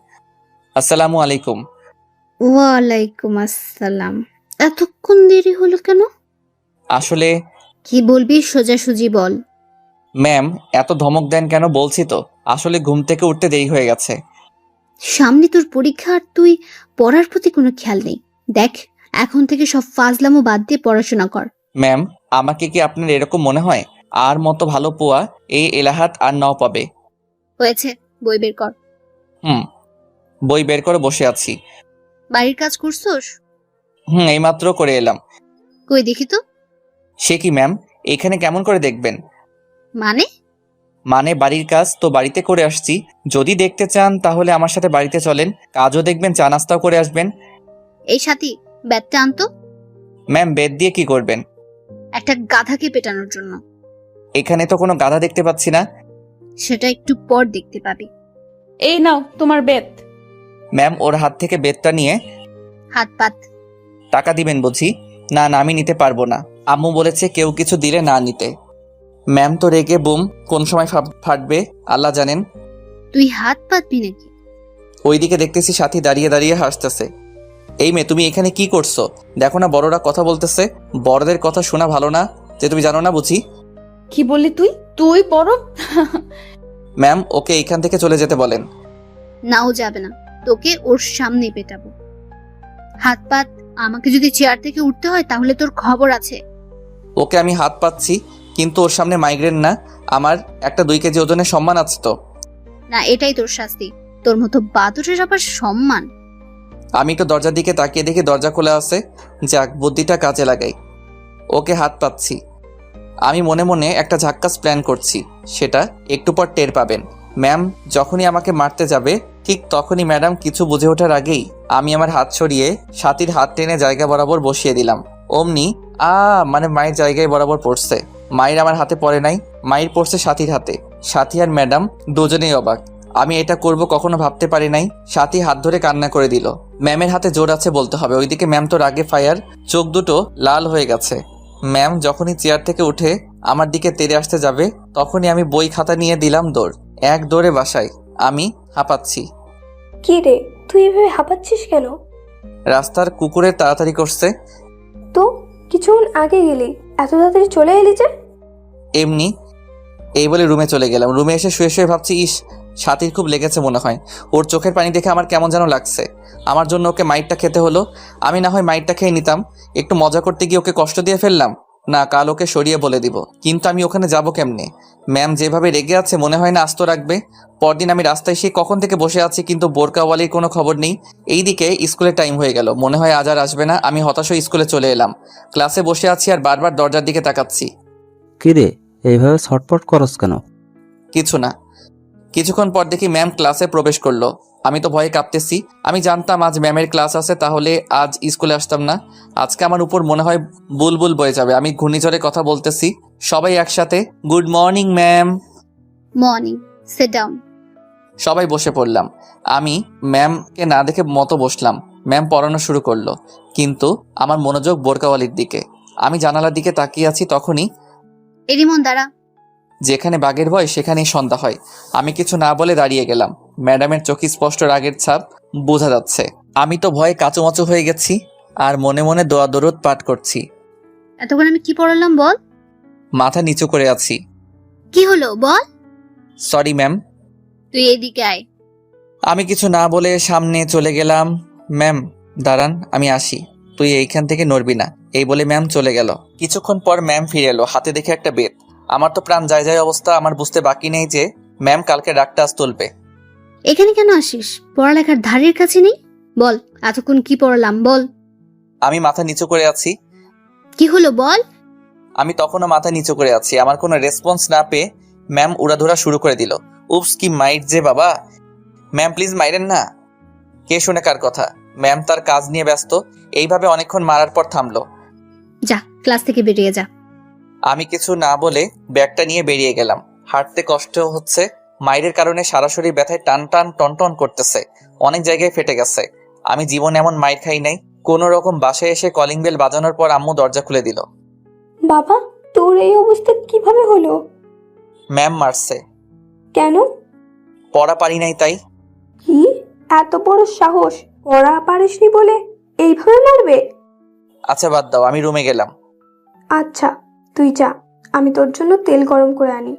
আসসালামু আলাইকুম। ওয়ালাইকুম আসসালাম। এতক্ষণ দেরি হলো কেন? আসলে কি বলবি সোজাসুজি বল। ম্যাম, এত ধমক দেন কেন? বলছি তো, আসলে ঘুম থেকে উঠতে দেরি হয়ে গেছে। সামনে তোর পরীক্ষা আর তুই পড়ার প্রতি কোনো খেয়াল নেই। দেখ, এখন থেকে সব ফাজলামো বাদ দিয়ে পড়াশোনা কর। ম্যাম, আমাকে কি আপনার এরকম মনে হয়? আর মতো ভালো পোয়া এই এলাহাত আর নাও পাবে। হয়েছে, বই বের কর। বই বের করে বসে আছি। বাড়ির কাজ করছোস? এইমাত্র করে এলাম। কই দেখি তো। সে কি ম্যাম, এখানে কেমন করে দেখবেন? মানে বাড়ির কাজ তো বাড়িতে করে আসছি। যদি দেখতে চান তাহলে আমার সাথে বাড়িতে চলেন, কাজও দেখবেন, চা নাস্তাও করে আসবেন। এই সাথী, ব্যাটটা আনতো। ম্যাম, বেদ দিয়ে কি করবেন? একটা গাধাকে পেটানোর জন্য। এখানে তো কোনো গাধা দেখতে পাচ্ছি না। সেটা একটু পর দেখতে পাবি। এই নাও তোমার বেত। ম্যাম, ওর হাত থেকে বেদটা নিয়ে হাত পাত। টাকা দিবেন বুঝি? না না, আমি নিতে পারবো না। আম্মু বলেছে কেউ কিছু দিলে না নিতে। ম্যাম তো রেগে বুম, কোন সময় ফাটবে আল্লাহ জানেন। তুই হাত পাতবি নাকি? ওইদিকে দেখতেছি সাথী দাঁড়িয়ে দাঁড়িয়ে হাসতেছে। এই মেয়ে, তুমি এখানে কি করছো? দেখো না বড়রা কথা বলতেছে। বড়দের কথা শোনা ভালো না, যে তুমি জানো না বুঝি? কি বললি তুই? তুই বড়? ম্যাম, ওকে এইখান থেকে চলে যেতে বলেন। নাও যাবে না, তোকে ওর সামনে পেটাবো। হাত পাত। আমাকে যদি চেয়ার থেকে উঠতে হয় তাহলে তোর খবর আছে। ওকে আমি হাত পাচ্ছি, কিন্তু ওর সামনে মাইগ্রেন না। আমার একটা 2 কেজি ওজনের সম্মান আছে তো। না, এটাই তোর শাস্তি। তোর মতো বাদুরের আবার সম্মান? আমি তো দরজার দিকে তাকিয়ে দেখি দরজা খোলা আছে। যাক, বুদ্ধিটা কাজে লাগাই। ওকে হাত পাচ্ছি। আমি মনে মনে একটা ঝাক্কাস প্ল্যান করছি, সেটা একটু পর টের পাবেন। ম্যাম যখনই আমাকে মারতে যাবে ঠিক তখনই ম্যাডাম কিছু বুঝে ওঠার আগেই আমি আমার হাত সরিয়ে সাথীর হাত টেনে জায়গা বরাবর বসিয়ে দিলাম। অমনি মানে মায়ের জায়গায় বরাবর পড়ছে। মায়ের আমার হাতে পড়ে নাই, মায়ের পড়ছে সাথীর হাতে। সাথী আর ম্যাডাম দুজনেই অবাক। আমি এটা করব কখনো ভাবতে পারি নাই। সাথী হাত ধরে কান্না করে দিল। ম্যামের হাতে জোর আছে বলতে হবে। ওইদিকে ম্যাম তো রাগে ফায়ার, চোখ দুটো লাল হয়ে গেছে। ম্যাম যখনই চেয়ার থেকে উঠে আমার দিকে তেড়ে আসতে যাবে তখনই আমি বই খাতা নিয়ে দিলাম দৌড়। এক দৌড়ে বাসায়। আমি হাঁপাচ্ছি। কি রে, তুই এভাবে হাঁপাচ্ছিস কেন? রাস্তার কুকুরের তাড়াতাড়ি করছে। তো কিছুক্ষণ আগে গেলি, এত তাড়াতাড়ি চলে এলি যে? এমনি। এই বলে রুমে চলে গেলাম। রুমে এসে শুয়ে শুয়ে ভাবছি, ইস, সাথীর খুব লেগেছে মনে হয়। ওর চোখের পানি দেখে আমার কেমন যেন লাগছে। আমার জন্য ওকে মাইরটা খেতে হলো। আমি না হয় মাইরটা খেয়ে নিতাম, একটু মজা করতে গিয়ে ওকে কষ্ট দিয়ে ফেললাম। না, কাল ওকে সরিয়ে বলে দিব। কিন্তু আমি ওখানে যাব কেমনে? ম্যাম যেভাবে রেগে আছে মনে হয় না আস্ত রাখবে। পরদিন আমি রাস্তায় সেই কখন থেকে বসে আছি, কিন্তু বোরকাওয়ালির কোনো খবর নেই। এইদিকে স্কুলের টাইম হয়ে গেল, মনে হয় আজ আর আসবে না। আমি হতাশ হয়ে স্কুলে চলে এলাম। ক্লাসে বসে আছি আর বারবার দরজার দিকে তাকাচ্ছি। কিরে, এইভাবে ছটপট করস কেন? কিছু না। কিছুক্ষণ পর দেখি ম্যাম ক্লাসে প্রবেশ করলো। আমি তো ভয়ে কাঁপতেছি। আমি জানতাম আজ ম্যামের ক্লাস আছে, তাহলে আজ স্কুলে আসতাম না। আজকে আমার উপর মনে হয় বুলবুল বয়ে যাবে। আমি ঘূর্ণিঝড়ে কথা বলতেছি। সবাই একসাথে good morning ma'am. Morning. Sit down. সবাই বসে পড়লাম। আমি ম্যামকে না দেখে মতো বসলাম। ম্যাম পড়ানো শুরু করলো, কিন্তু আমার মনোযোগ বোরকাওয়ালির দিকে। আমি জানালার দিকে তাকিয়ে আছি, তখনই এরিমন দাঁড়া। যেখানে বাঘের ভয় সেখানেই সন্ধ্যা হয়। আমি কিছু না বলে দাঁড়িয়ে গেলাম। ম্যাডামের চোখে স্পষ্ট রাগের ছাপ বোঝা যাচ্ছে। আমি তো ভয়ে কাঁচুমাচু হয়ে গেছি আর মনে মনে দোয়া দরুদ পাঠ করছি। এতক্ষণ আমি কি পড়ালাম বল? মাথা নিচু করে আছি। কি হলো বল? Sorry ma'am. তুই এদিকে আয়। আমি কিছু না বলে সামনে চলে গেলাম। ম্যাম দাঁড়ান, আমি আসি, তুই এইখান থেকে নড়বি না, এই বলে ম্যাম চলে গেল। কিছুক্ষণ পর ম্যাম ফিরে এলো, হাতে দেখে একটা বেত। আমার তো প্রাণ যায় যায় অবস্থা। আমার বুঝতে বাকি নেই যে ম্যাম কালকে ডাকটা আজ তুলবে। এখানে কেন আসিস? পড়ালেখার ধারের কাছে নেই? বল, এতক্ষণ কি পড়ালাম বল। আমি মাথা নিচু করে আছি। কি হলো বল। আমি তখনও মাথা নিচু করে আছি। আমার কোনো রেসপন্স না পেয়ে ম্যাম উড়াধুরা শুরু করে দিল। উপস, কি মাইট যে বাবা! ম্যাম প্লিজ মাইরেন না। কে শুনে কার কথা? ম্যাম তার কাজ নিয়ে ব্যস্ত। এইভাবে অনেকক্ষণ মারার পর থামলো। যা, ক্লাস থেকে বেরিয়ে যা। আমি কিছু না বলে ব্যাগটা নিয়ে বেরিয়ে গেলাম। হাঁটতে কষ্ট হচ্ছে, মাইরের কারণে সারা শরীর ব্যথায় টান টান টনটন করতেছে, অনেক জায়গায় ফেটে গেছে। আমি জীবন এমন মাইর খাই নাই। কোনো রকম বাসায় এসে কলিং বেল বাজানোর পর আম্মু দরজা খুলে দিল। বাবা, তোর এই অবস্থা কিভাবে হলো? ম্যাম মারছে। কেন? পড়া পারি নাই তাই। কি এত বড় সাহস! পড়া পারিসনি বলে এইভাবে মারবে? আচ্ছা বাদ দাও, আমি রুমে গেলাম। আচ্ছা, তুই যা, আমি তোর জন্য তেল গরম করে আনি।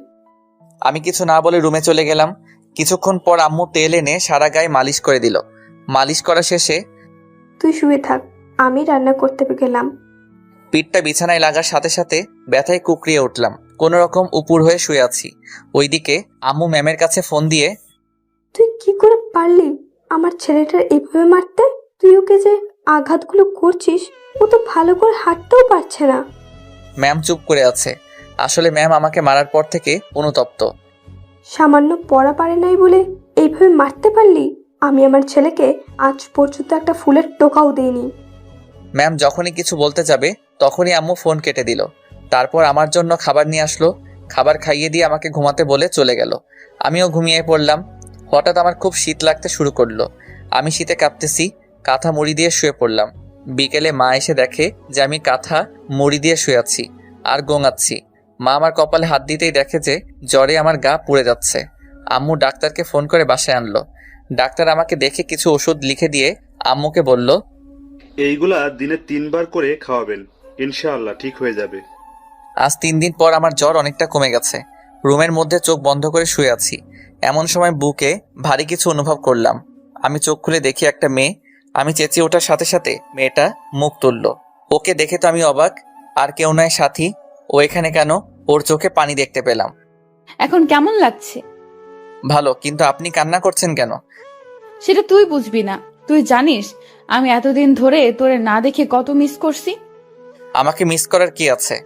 আমি কিছু না বলে রুমে চলে গেলাম। কিছুক্ষণ পর আম্মু তেল এনে সারা গায়ে মালিশ করে দিল। মালিশ করা শেষে তুই শুয়ে থাক, আমি রান্না করতে গেলাম। পিঠটা বিছানায় লাগার সাথে সাথে ব্যথায় কুকড়িয়ে উঠলাম। কোনো রকম উপুর হয়ে শুয়ে আছি। ওইদিকে আম্মু ম্যামের কাছে ফোন দিয়ে, তুই কি করে পারলি আমার ছেলেটার এইভাবে মারতে? তুই ওকে যে আঘাতগুলো করছিস, ও তো ভালো করে হাঁটতেও পারছে না। ম্যাম চুপ করে আছে। আসলে ম্যাম আমাকে মারার পর থেকে অনুতপ্ত। সামান্য পড়া পারে নাই বলে এইভাবে মারতে পারলি? আমি আমার ছেলেকে আজ পর্যন্ত একটা ফুলের টোকাও দিইনি। ম্যাম যখনই কিছু বলতে যাবে তখনই আম্মু ফোন কেটে দিল। তারপর আমার জন্য খাবার নিয়ে আসলো। খাবার খাইয়ে দিয়ে আমাকে ঘুমাতে বলে চলে গেল। আমিও ঘুমিয়ে পড়লাম। হঠাৎ আমার খুব শীত লাগতে শুরু করলো। আমি শীতে কাঁপতেছি, কাঁথা মুড়ি দিয়ে শুয়ে পড়লাম। বিকেলে মা এসে দেখে যে আমি কাঁথা মুড়ি দিয়ে শুয়ে আছি আর গোঙাচ্ছি। মা আমার কপালে হাত দিতেই দেখে যে জ্বরে আমার গা পুড়ে যাচ্ছে। আম্মু ডাক্তারকে ফোন করে বাসায় আনলো। ডাক্তার আমাকে দেখে কিছু ওষুধ লিখে দিয়ে আম্মুকে বলল, এইগুলা দিনে 3 বার করে খাওয়াবেন, ইনশাআল্লাহ ঠিক হয়ে যাবে। আজ 3 দিন পর আমার জ্বর অনেকটা কমে গেছে। রুমের মধ্যে চোখ বন্ধ করে শুয়ে আছি। এমন সময় বুকে ভারী কিছু অনুভব করলাম। আমি চোখ খুলে দেখি একটা মেয়ে। আমি চেঁচিয়ে ওঠার সাথে সাথে মেয়েটা মুখ তুলল। ওকে দেখে তো আমি অবাক। আর কেউ নয়, সাথী। ও এখানে কেন? ওর চোখে পানি দেখতে পেলাম। এখন কেমন লাগছে? ভালো, কিন্তু আপনি কান্না করছেন কেন? সেটা তুই বুঝবি না। তুই জানিস আমি এতদিন ধরে তোরে না দেখে কত মিস করছি। আমাকে মিস করার কি আছে?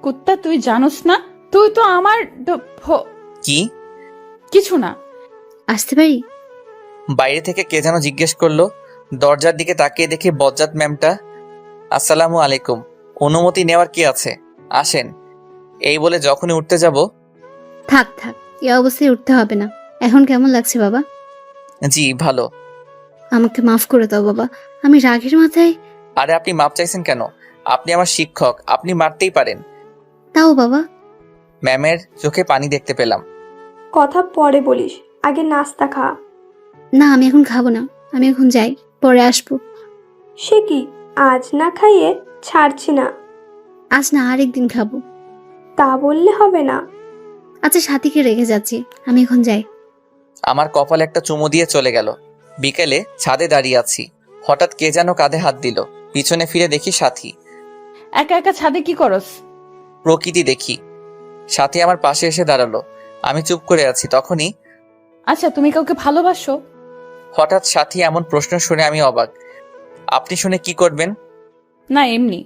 কুত্তা, তুই জানোস না? তুই তো আমার কি? কিছু না। আসতে পারি? বাইরে থেকে কে যেন জিজ্ঞেস করলো। দরজার দিকে তাকিয়ে দেখি বজ্জাত ম্যামটা। আসসালামু আলাইকুম, অনুমতি নেওয়ার কি আছে, আসেন। এই বলে যখনই উঠতে যাব, থাক থাক, এই অবস্থায় উঠতে হবে না। এখন কেমন লাগছে বাবা? জি ভালো। আমাকে মাফ করে দাও বাবা, আমি রাগের মাথায়। আরে আপনি মাপ চাইছেন কেন? আপনি আমার শিক্ষক, আপনি মারতেই পারেন। তাও বাবা। ম্যামের চোখে পানি দেখতে পেলাম। কথা পরে বলিস, আগে নাস্তা খা। না, আমি এখন খাবো না, আমি এখন যাই, পরে আসবো। সে কি, আজ না খাইয়ে ছাড়ছি না? আজ না, আরেকদিন খাবো। তা বললে হবে না। আচ্ছা, সাথীকে রেখে যাচ্ছি, আমি এখন যাই। আমার কপালে একটা চুমু দিয়ে চলে গেল। বিকেলে ছাদে দাঁড়িয়ে আছি। হঠাৎ কে যেন কাঁধে হাত দিল। পিছনে ফিরে দেখি সাথী। একা একা ছাদে কি করস? প্রকৃতি দেখি। সাথী আমার পাশে এসে দাঁড়ালো। আমি চুপ করে আছি। তখনই আচ্ছা, তুমি কাউকে ভালোবাসো? হঠাৎ সাথী এমন প্রশ্ন শুনে আমি অবাক। আপনি শুনে কি করবেন? না, এমনি।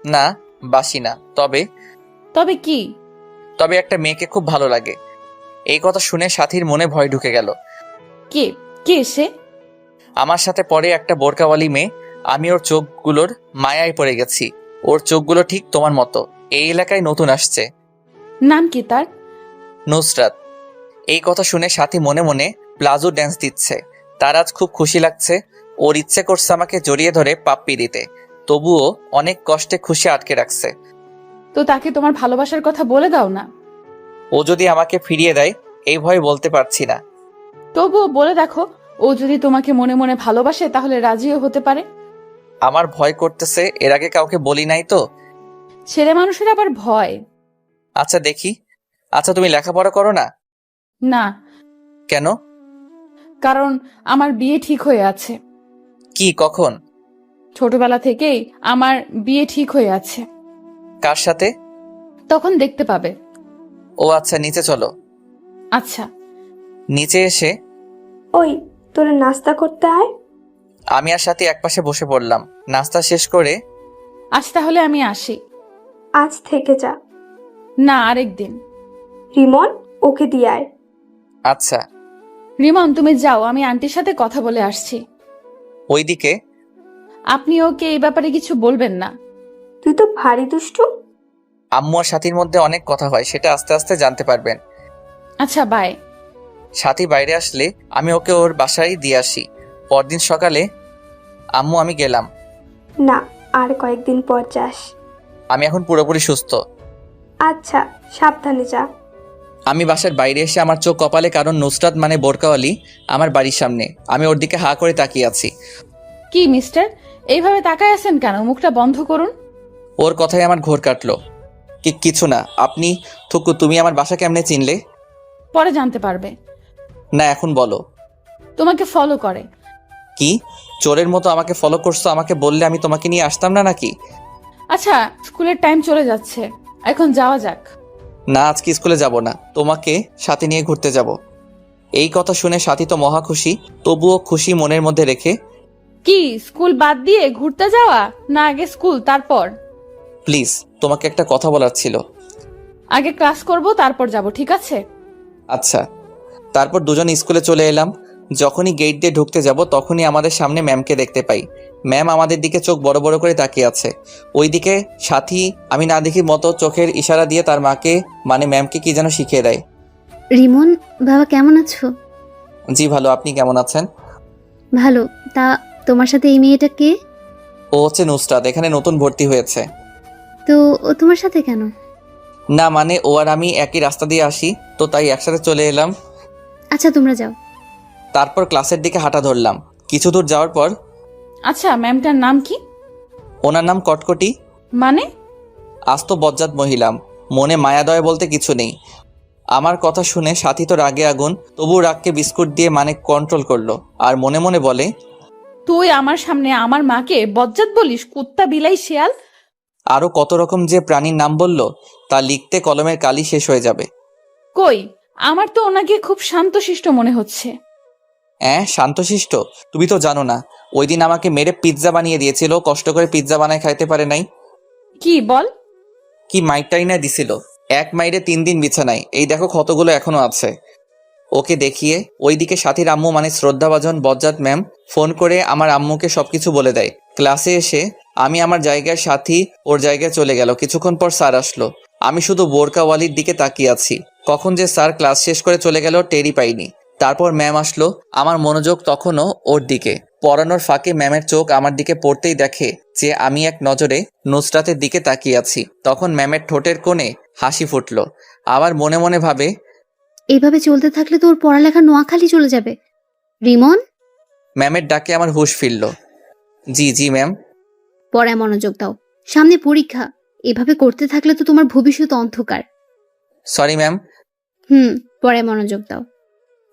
না, বাসি না। তবে কি? তবে একটা মেয়েকে খুব ভালো লাগে। এই কথা শুনে সাথীর মনে ভয় ঢুকে গেল। কে? কে সে? আমার সাথে পরে একটা বোরকাওয়ালি মেয়ে। আমি ওর চোখগুলোর মায়ায় পড়ে গেছি। ওর চোখগুলো ঠিক তোমার মতো। এই এলাকায় নতুন আসছে। নাম কি তার? নুসরাত। এই কথা শুনে সাথী মনে মনে প্লাজো ড্যান্স দিচ্ছে। তার আজ খুব খুশি লাগছে। ওর ইচ্ছে করছে আমাকে জড়িয়ে ধরে পাপ্পি দিতে। তবুও অনেক কষ্টে খুশি আটকে রাখছে। তো তাকে তোমার ভালোবাসার কথা বলে দাও না। ও যদি আমাকে ফিরিয়ে দেয়, এই ভয়ে বলতে পারছি না। তবুও বলে দেখো, ও যদি তোমাকে মনে মনে ভালোবাসে তাহলে রাজিও হতে পারে। আমার ভয় করতেছে, এর আগে কাউকে বলি নাই তো। ছেলে মানুষের আবার ভয়। আচ্ছা দেখি। আচ্ছা তুমি লেখাপড়া করো না? না। কেন? কারণ আমার বিয়ে ঠিক হয়ে আছে। কি, কখন? ছোটবেলা থেকেই আমার বিয়ে ঠিক হয়ে আছে। কার সাথে? তখন দেখতে পাবে। ও আচ্ছা, নিচে চলো। আচ্ছা। নিচে এসে ওই, তোরা নাস্তা করতে আয়। আমি আর সাথী একপাশে বসে পড়লাম। নাস্তা শেষ করে আজ তাহলে আমি আসি। আজ থেকে যা। না, আরেকদিন। রিমন, ওকে দিয়ে আয়। আচ্ছা। রিমন, তুমি যাও, আমি আন্টির সাথে কথা বলে আসছি। ওইদিকে আপনি ওকে এই ব্যাপারে কিছু বলবেন না। তুই তো ভারী দুষ্টু। আম্মু আর সাথীর মধ্যে অনেক কথা হয়, সেটা আস্তে আস্তে জানতে পারবেন। আচ্ছা, বাই। সাথী বাইরে আসলে আমি ওকে ওর বাসায় দিয়ে আসি। পরদিন সকালে আম্মু, আমি গেলাম। না, আর কয়েকদিন পর যাস। আমি এখন পুরোপুরি সুস্থ। আচ্ছা, সাবধানে যা। আমি বাসার বাইরে এসে আমার চোখ কপালে, কারণ নুসরাত মানে বোরকাওয়ালি আমার বাড়ির সামনে। আমি ওর দিকে হা করে তাকিয়ে আছি। কি মিস্টার, এইভাবে তাকায় আছেন কেন? মুখটা বন্ধ করুন। ওর কথায় আমার ঘোর কাটলো। কিছু না। আপনি থুকু, তুমি আমার বাসা কেমনে চিনলে? পরে জানতে পারবে। না, এখন বলো। তোমাকে ফলো করে। কি, চোরের মতো আমাকে ফলো করছো? আমাকে বললে আমি তোমাকে নিয়ে আসতাম না নাকি? আচ্ছা, স্কুলের টাইম চলে যাচ্ছে, এখন যাওয়া যাক। না, আজকে স্কুলে যাব না, তোমাকে সাথে নিয়ে ঘুরতে যাব। এই কথা শুনে সাথী তো মহা খুশি। তবুও খুশি মনের মধ্যে রেখে, কি, স্কুল বাদ দিয়ে ঘুরতে যাওয়া? না, আগে স্কুল তারপর। প্লিজ, তোমাকে একটা কথা বলার ছিল। আগে ক্লাস করব, তারপর যাব, ঠিক আছে? আচ্ছা। তারপর দুজন স্কুলে চলে এলাম। যখনই গেট দিয়ে ঢুকতে যাব তখনই আমাদের সামনে ম্যামকে দেখতে পাই। ম্যাম আমাদের দিকে চোখ বড় বড় করে তাকিয়ে আছে। ওইদিকে সাথী আমি না দেখি মতো চোখের ইশারা দিয়ে তার মাকে মানে ম্যামকে কি যেন শিখিয়ে দেয়। রিমন, বাবা কেমন আছো? জি ভালো, আপনি কেমন আছেন? ভালো। তা তোমার সাথে এই মেয়েটা কে? ও হচ্ছে নুসরাত, এখানে নতুন ভর্তি হয়েছে। তো ও তোমার সাথে কেন? না মানে ও আর আমি একই রাস্তা দিয়ে আসি, তো তাই একসাথে চলে এলাম। আচ্ছা, তোমরা যাও। তারপর ক্লাসের দিকে হাঁটা ধরলাম। কিছু দূর যাওয়ার পর, আচ্ছা, ম্যামটার নাম কি? ওনার নাম কটকটি। মানে? আজ তো বজ্জাত মহিলাম, মনে মায়াদয় বলতে কিছু নেই। আমার কথা শুনে সাথী তো রাগে আগুন, তবু রাগকে বিস্কুট দিয়ে মানে কন্ট্রোল করলো আর মনে মনে বলে, তুই আমার সামনে আমার মাকে বজ্জাত বলিস? কুত্তা, বিলাই, শিয়াল। আরও কত রকম যে প্রাণীর নাম বলল, তা লিখতে কলমের কালি শেষ হয়ে যাবে। কই, আমার তো ওনাকে খুব শান্তশিষ্ট মনে হচ্ছে। শান্তশিষ্ট? তুমি তো জানো না, ওই দিন আমাকে মেরে পিৎজা বানিয়ে দিয়েছিল, কষ্ট করে পিৎজা বানায় খাইতে পারে নাই। কি বল? কি মাইরটাই না দিছিল, এক মাইরে 3 দিন বিছানায়, এই দেখো ক্ষতগুলো এখনো আছে। ওকে দেখিয়ে ওইদিকে সাথীর আম্মু মানে শ্রদ্ধাভাজন বজ্জাত ম্যাম ফোন করে আমার আম্মুকে সবকিছু বলে দেয়। ক্লাসে এসে আমি আমার জায়গায়, সাথী ওর জায়গায় চলে গেল। কিছুক্ষণ পর স্যার আসলো। আমি শুধু বোরকাওয়ালির দিকে তাকিয়ে আছি। কখন যে স্যার ক্লাস শেষ করে চলে গেল টেরই পাইনি। তারপর ম্যাম আসলো। আমার মনোযোগ তখনও ওর দিকে। পড়ানোর ফাঁকে ম্যামের চোখ আমার দিকে পড়তেই দেখে যে আমি এক নজরে নুসরাতের দিকে তাকিয়ে আছি। তখন ম্যামের ঠোঁটের কোণে হাসি ফুটলো। আবার মনে মনে ভাবে, এইভাবে চলতে থাকলে তো ওর পড়ালেখা নোয়াখালী চলে যাবে। রিমন, ম্যামের ডাকে আমার হুঁশ ফিরল। জি জি ম্যাম। পড়ায় মনোযোগ দাও, সামনে পরীক্ষা। এভাবে করতে থাকলে তো তোমার ভবিষ্যৎ অন্ধকার। Sorry ma'am. পড়ায় মনোযোগ দাও।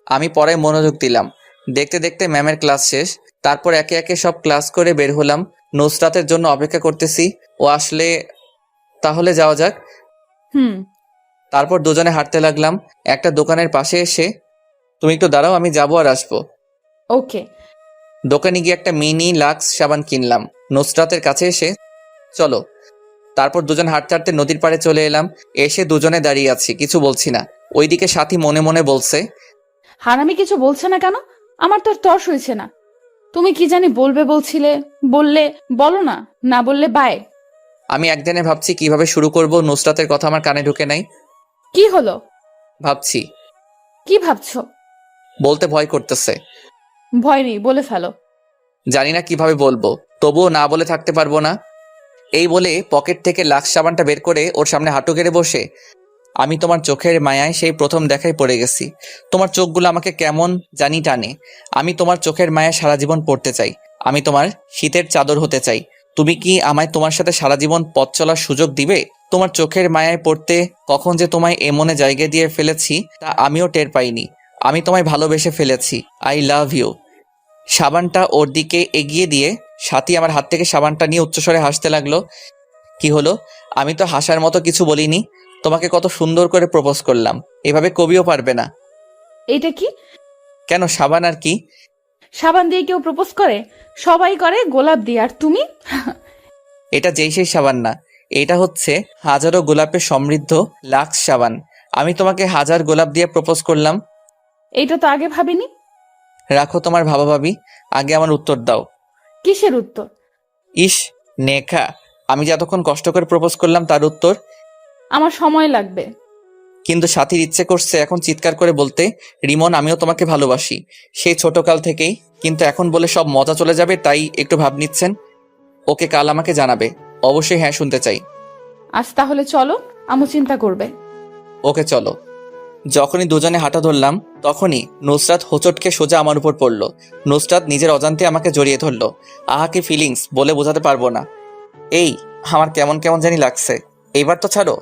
আমি পড়ায় মনোযোগ দিলাম। দেখতে দেখতে ম্যামের ক্লাস শেষ। তারপর একে একে সব ক্লাস করে বের হলাম। নুসরাতের জন্য অপেক্ষা করতেছি, ও আসলে তাহলে যাওয়া যাক। তারপর দুজনে হাঁটতে লাগলাম। একটা দোকানের পাশে এসে, তুমি একটু দাঁড়াও, আমি যাবো আর আসবো। ওকে। দোকানে গিয়ে একটা মিনি লাক্স সাবান কিনলাম। নুসরাতের কাছে এসে, চলো। তারপর দুজন হাঁটতে হাঁটতে নদীর পাড়ে চলে এলাম। এসে দুজনে দাঁড়িয়ে আছি, কিছু বলছি না। ওইদিকে সাথী মনে মনে বলছে, হারামি কিছু বলছে না কেন? আমার তো আর তর্স হয়েছে না। তুমি কি জানি বলবে বলছিলে, বললে বলো না, না বললে বাই। আমি একদিনে ভাবছি কিভাবে শুরু করব। নুসরাতের কথা আমার কানে ঢুকে নাই। কি হলো? ভাবছি। কি ভাবছো? বলতে ভয় করতেছে। ভয় নেই, বলে ফেলো। জানি না কিভাবে বলবো, তবুও না বলে থাকতে পারবো না। এই বলে পকেট থেকে লাক্স সাবানটা বের করে ওর সামনে হাঁটু গেড়ে বসে, আমি তোমার চোখের মায়ায় সেই প্রথম দেখায় পড়ে গেছি। তোমার চোখগুলো আমাকে কেমন জানি টানে। আমি তোমার চোখের মায়ায় সারা জীবন পড়তে চাই। আমি তোমার শীতের চাদর হতে চাই। তুমি কি আমায় তোমার সাথে সারা জীবন পথ চলার সুযোগ দিবে? তোমার চোখের মায়ায় পড়তে কখন যে তোমায় এমনে জায়গা দিয়ে ফেলেছি তা আমিও টের পাইনি। আমি তোমায় ভালোবেসে ফেলেছি, আই লাভ ইউ। সাবানটা ওর দিকে এগিয়ে দিয়ে সাথী আমার হাত থেকে সাবানটা নিয়ে উচ্চস্বরে হাসতে লাগলো। কি হলো? আমি তো হাসার মতো কিছু বলিনি। তোমাকে কত সুন্দর করে প্রপোজ করলাম, এভাবে কবিও পারবে না। এইটা কি? কেন, সাবান আর কি? সাবান দিয়ে কেউ প্রপোজ করে? সবাই করে গোলাপ দিয়ে, আর তুমি? এটা যেই সেই সাবান না, এটা হচ্ছে হাজারো গোলাপে সমৃদ্ধ লাক্স সাবান। আমি তোমাকে হাজার গোলাপ দিয়ে প্রপোজ করলাম। এইটা তো আগে ভাবিনি। রাখো তোমার ভাবা ভাবি, আগে আমার উত্তর দাও। কিসের উত্তর? ইস নেখা, আমি যে এতক্ষণ কষ্ট করে প্রপোজ করলাম তার উত্তর। আমার সময় লাগবে। কিন্তু সাথীর ইচ্ছে করছে এখন চিৎকার করে বলতে, রিমন আমিও তোমাকে ভালোবাসি, সেই ছোটকাল থেকেই। কিন্তু এখন বলে সব মজা চলে যাবে, তাই একটু ভাব নিচ্ছেন। ওকে কাল আমাকে জানাবে। অবশ্যই হ্যাঁ শুনতে চাই। আজ তাহলে চলো, আমু চিন্তা করবে। ওকে চলো। যখনই দুজনে হাঁটা ধরলাম তখনই নুসরাত হোঁচটকে সোজা আমার উপর পড়ল। নুসরাত নিজের অজান্তে আমাকে জড়িয়ে ধরলো। আহা কি ফিলিংস, বলে বোঝাতে পারবো না। এই, আমার কেমন কেমন জানি লাগছে, এইবার তো ছাড়ো।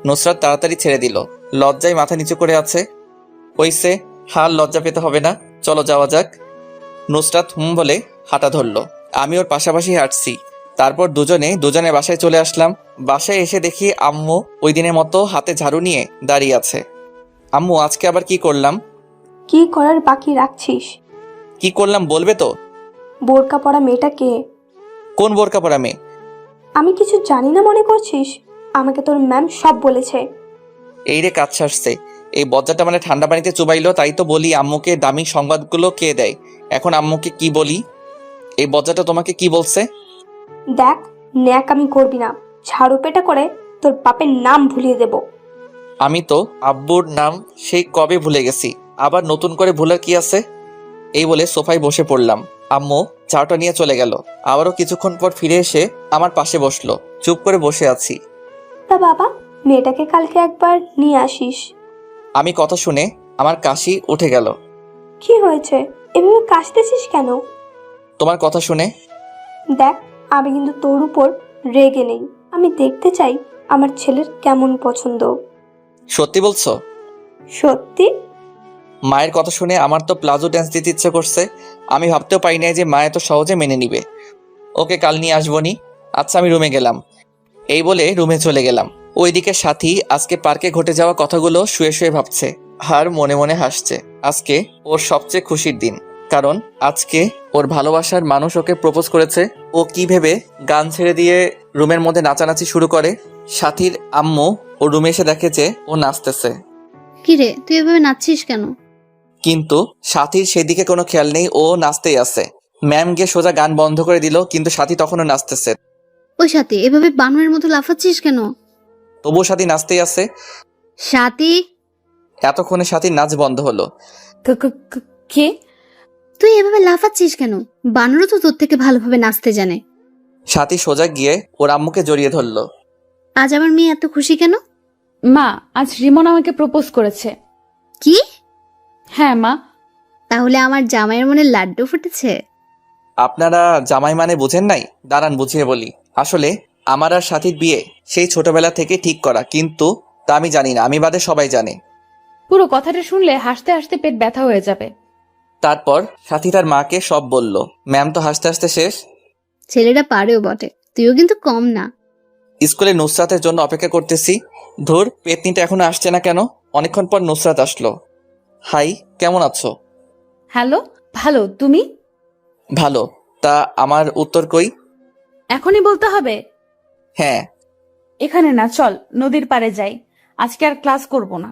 নুসরাত তাড়াতাড়ি ছেড়ে দিল, লজ্জায় মাথা নিচু করে আছে। হইছে, হার লজ্জা পেতে হবে না, চলো যাওয়া যাক। নুসরাত বলে হাঁটা ধরলো, আমি ওর পাশাপাশি হাঁটছি। তারপর দুজনে বাসায় চলে আসলাম। বাসায় এসে দেখি আম্মু ওই দিনের মতো হাতে ঝাড়ু নিয়ে দাঁড়িয়ে আছে। আম্মু, আজকে আবার কি করলাম? কি করার বাকি রাখছিস? কি করলাম বলবে তো? বোরকা পরা মেয়েটা কে? কোন বোরকা পরা মেয়ে? আমি কিছু জানি না মনে করছিস? আমাকে তোর ম্যাম সব বলেছে। এই রে কাজ সারছে, এই বজ্জাটা মানে ঠান্ডা পানিতে চুবাইলো, তাই তো বলি আম্মুকে দামি সংবাদগুলো কে দেয়। এখন আম্মুকে কি বলি? এই বজ্জাটা তোমাকে কি বলছে? দেখ, ন্যাকামি করবি না, ঝাড়ু পেটা করে তোর বাপের নাম ভুলিয়ে দেব। আমি তো আব্বুর নাম সেই কবে ভুলে গেছি, আবার নতুন করে ভুলার কি আছে? এই বলে সোফায় বসে পড়লাম। আম্মু চাটা নিয়ে চলে গেল। আবারও কিছুক্ষণ পর ফিরে এসে আমার পাশে বসলো। চুপ করে বসে আছি। তা বাবা, মেয়েটাকে কালকে একবার নিয়ে আসিস। আমি কথা শুনে আমার কাশি উঠে গেল। কি হয়েছে, এভাবে কাশতেছিস কেন? তোমার কথা শুনে। দেখ, আমি কিন্তু তোর উপর রেগে নেই। আমি দেখতে চাই আমার ছেলের কেমন পছন্দ। সত্যি বলছো? সত্যি। মায়ের কথা শুনে আমার তো প্লাজো ড্যান্স দিতে ইচ্ছে করছে। আমি ভাবতেও পারি নাই যে মা এত সহজে মেনে নিবে। ওকে কাল নিয়ে আসবনি। আচ্ছা, আমি রুমে গেলাম। এই বলে রুমে চলে গেলাম। ওইদিকে সাথী আজকে পার্কে ঘটে যাওয়া কথাগুলো শুয়ে শুয়ে ভাবছে আর মনে মনে হাসছে। আজকে ওর সবচেয়ে খুশির দিন, কারণ আজকে ওর ভালোবাসার মানুষ ওকে প্রপোজ করেছে। ও কি ভেবে গান ছেড়ে দিয়ে রুমের মধ্যে নাচানাচি শুরু করে। সাথীর আম্মু ও রুমে এসে দেখে যে ও নাচতেছে। কিরে, তুই এভাবে নাচছিস কেন? কিন্তু সাথীর সেদিকে কোনো খেয়াল নেই, ও নাচতেই আছে। ম্যাম গিয়ে সোজা গান বন্ধ করে দিল, কিন্তু সাথী তখনও নাচতেছে। ওই সাথী, এভাবে বানরের মতো লাফাচ্ছিস কেন? তবুও সাথী নাচতেই আছে। সাথী, এতক্ষণে সাথীর নাচ বন্ধ হলো। কে? তুই এভাবে লাফাচ্ছিস কেন? বানরও তো তোর থেকে ভালোভাবে নাচতে জানে। সাথী সোজা গিয়ে ওর আম্মুকে জড়িয়ে ধরলো। আজ আমার মেয়ে এত খুশি কেন? মা, আজ রিমন আমাকে প্রপোজ করেছে। কি? হ্যাঁ মা। তাহলে আমার জামাইয়ের মনে লাড্ডু ফুটেছে? আপনারা জামাই মানে বুঝেন নাই? দাঁড়ান বুঝিয়ে বলি। আসলে আমার আর সাথীর বিয়ে সেই ছোটবেলা থেকে ঠিক করা, কিন্তু তা আমি জানি না, আমি বাদে সবাই জানে। পুরো কথাটা শুনলে হাসতে হাসতে পেট ব্যথা হয়ে যাবে। তারপর সাথী তার মাকে সব বলল। ম্যাম তো হাসতে হাসতে শেষ। ছেলেটা পারেও বটে, তুইও কিন্তু কম না। স্কুলে নুসরাতের জন্য অপেক্ষা করতেছি। ধুর, পেতনিটা এখনো আসছে না কেন? অনেকক্ষণ পর নুসরাত আসলো। হাই, কেমন আছো? হ্যালো, ভালো, তুমি? ভালো। তা আমার উত্তর কই? এখনই বলতে হবে? হ্যাঁ। এখানে না, চল নদীর পাড়ে যাই। আজকে আর ক্লাস করব না।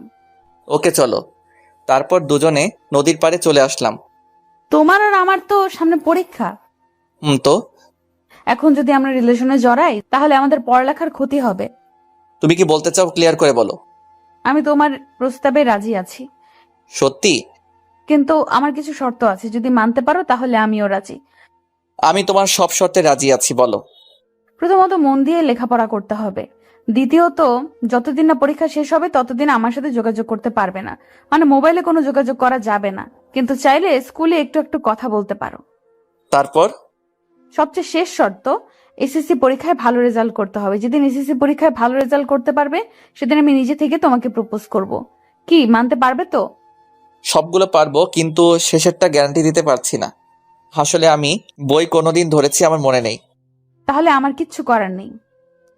ওকে চলো। তারপর দুজনে নদীর পাড়ে চলে আসলাম। তোমার আর আমার তো সামনে পরীক্ষা। তো এখন যদি আমরা রিলেশনে জড়াই তাহলে আমাদের পড়ালেখার ক্ষতি হবে। তুমি কি বলতে চাও, ক্লিয়ার করে বলো। আমি তোমার প্রস্তাবে রাজি আছি, সত্যি? কিন্তু আমার কিছু শর্ত আছে, যদি মানতে পারো তাহলে আমিও রাজি। আমি তোমার সব শর্তে রাজি আছি, বলো। প্রথমত মন দিয়ে লেখাপড়া করতে হবে। দ্বিতীয়ত, যতদিন না পরীক্ষা শেষ হবে ততদিন আমার সাথে যোগাযোগ করতে পারবে না, মানে মোবাইলে কোনো যোগাযোগ করা যাবে না, কিন্তু চাইলে স্কুলে একটু একটু কথা বলতে পারো। তারপর? সবচেয়ে শেষ শর্ত, এসএসসি পরীক্ষায় ভালো রেজাল্ট করতে হবে। যেদিন এসএসসি পরীক্ষায় ভালো রেজাল্ট করতে পারবে সেদিন আমি নিজে থেকে তোমাকে প্রপোজ করব। কি মানতে পারবে তো? সবগুলো পারবো, কিন্তু শেষেরটা গ্যারান্টি দিতে পারছি না। আসলে আমি বই কোনোদিন ধরেছি আমার মনে নেই। তাহলে আমার কিচ্ছু করার নেই।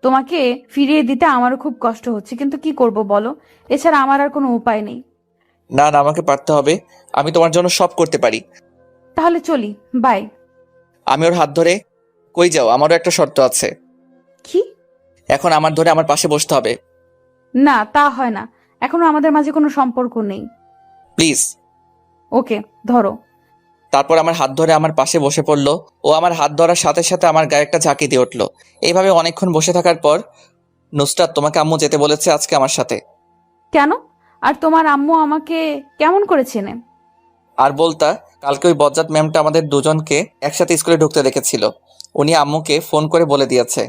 তোমাকে ফিরিয়ে দিতে আমারও খুব কষ্ট হচ্ছে, কিন্তু কি করব বলো? এছাড়া আমার আর কোনো উপায় নেই। না না, আমাকে পারতে হবে। আমি তোমার জন্য সব করতে পারি। তাহলে চলি, বাই। আমি ওর হাত ধরে, কই যাও? আমারও একটা শর্ত আছে। কি? এখন আমার ধরে আমার পাশে বসতে হবে। না, তা হয় না। এখনো আমাদের মাঝে কোনো সম্পর্ক নেই। প্লিজ। ওকে, ধরো। তারপর আমার হাত ধরে আমার পাশে বসে পড়লো। ও আমার হাত ধরার সাথে সাথে আমার গায়ে একটা ঝাঁকি দিয়ে উঠলো। এইভাবে অনেকক্ষণ বসে থাকার পর, নুসরাত, তোমাকে আম্মু যেতে বলেছে আজকে আমার সাথে। কেন? আর তোমার আম্মু আমাকে কেমন করে চেনে? আর বলতা, কালকে ওই বজ্জাত ম্যামটা আমাদের দুজনকে একসাথে স্কুলে ঢুকতে দেখেছিল। উনি আম্মুকে ফোন করে বলে দিয়েছে।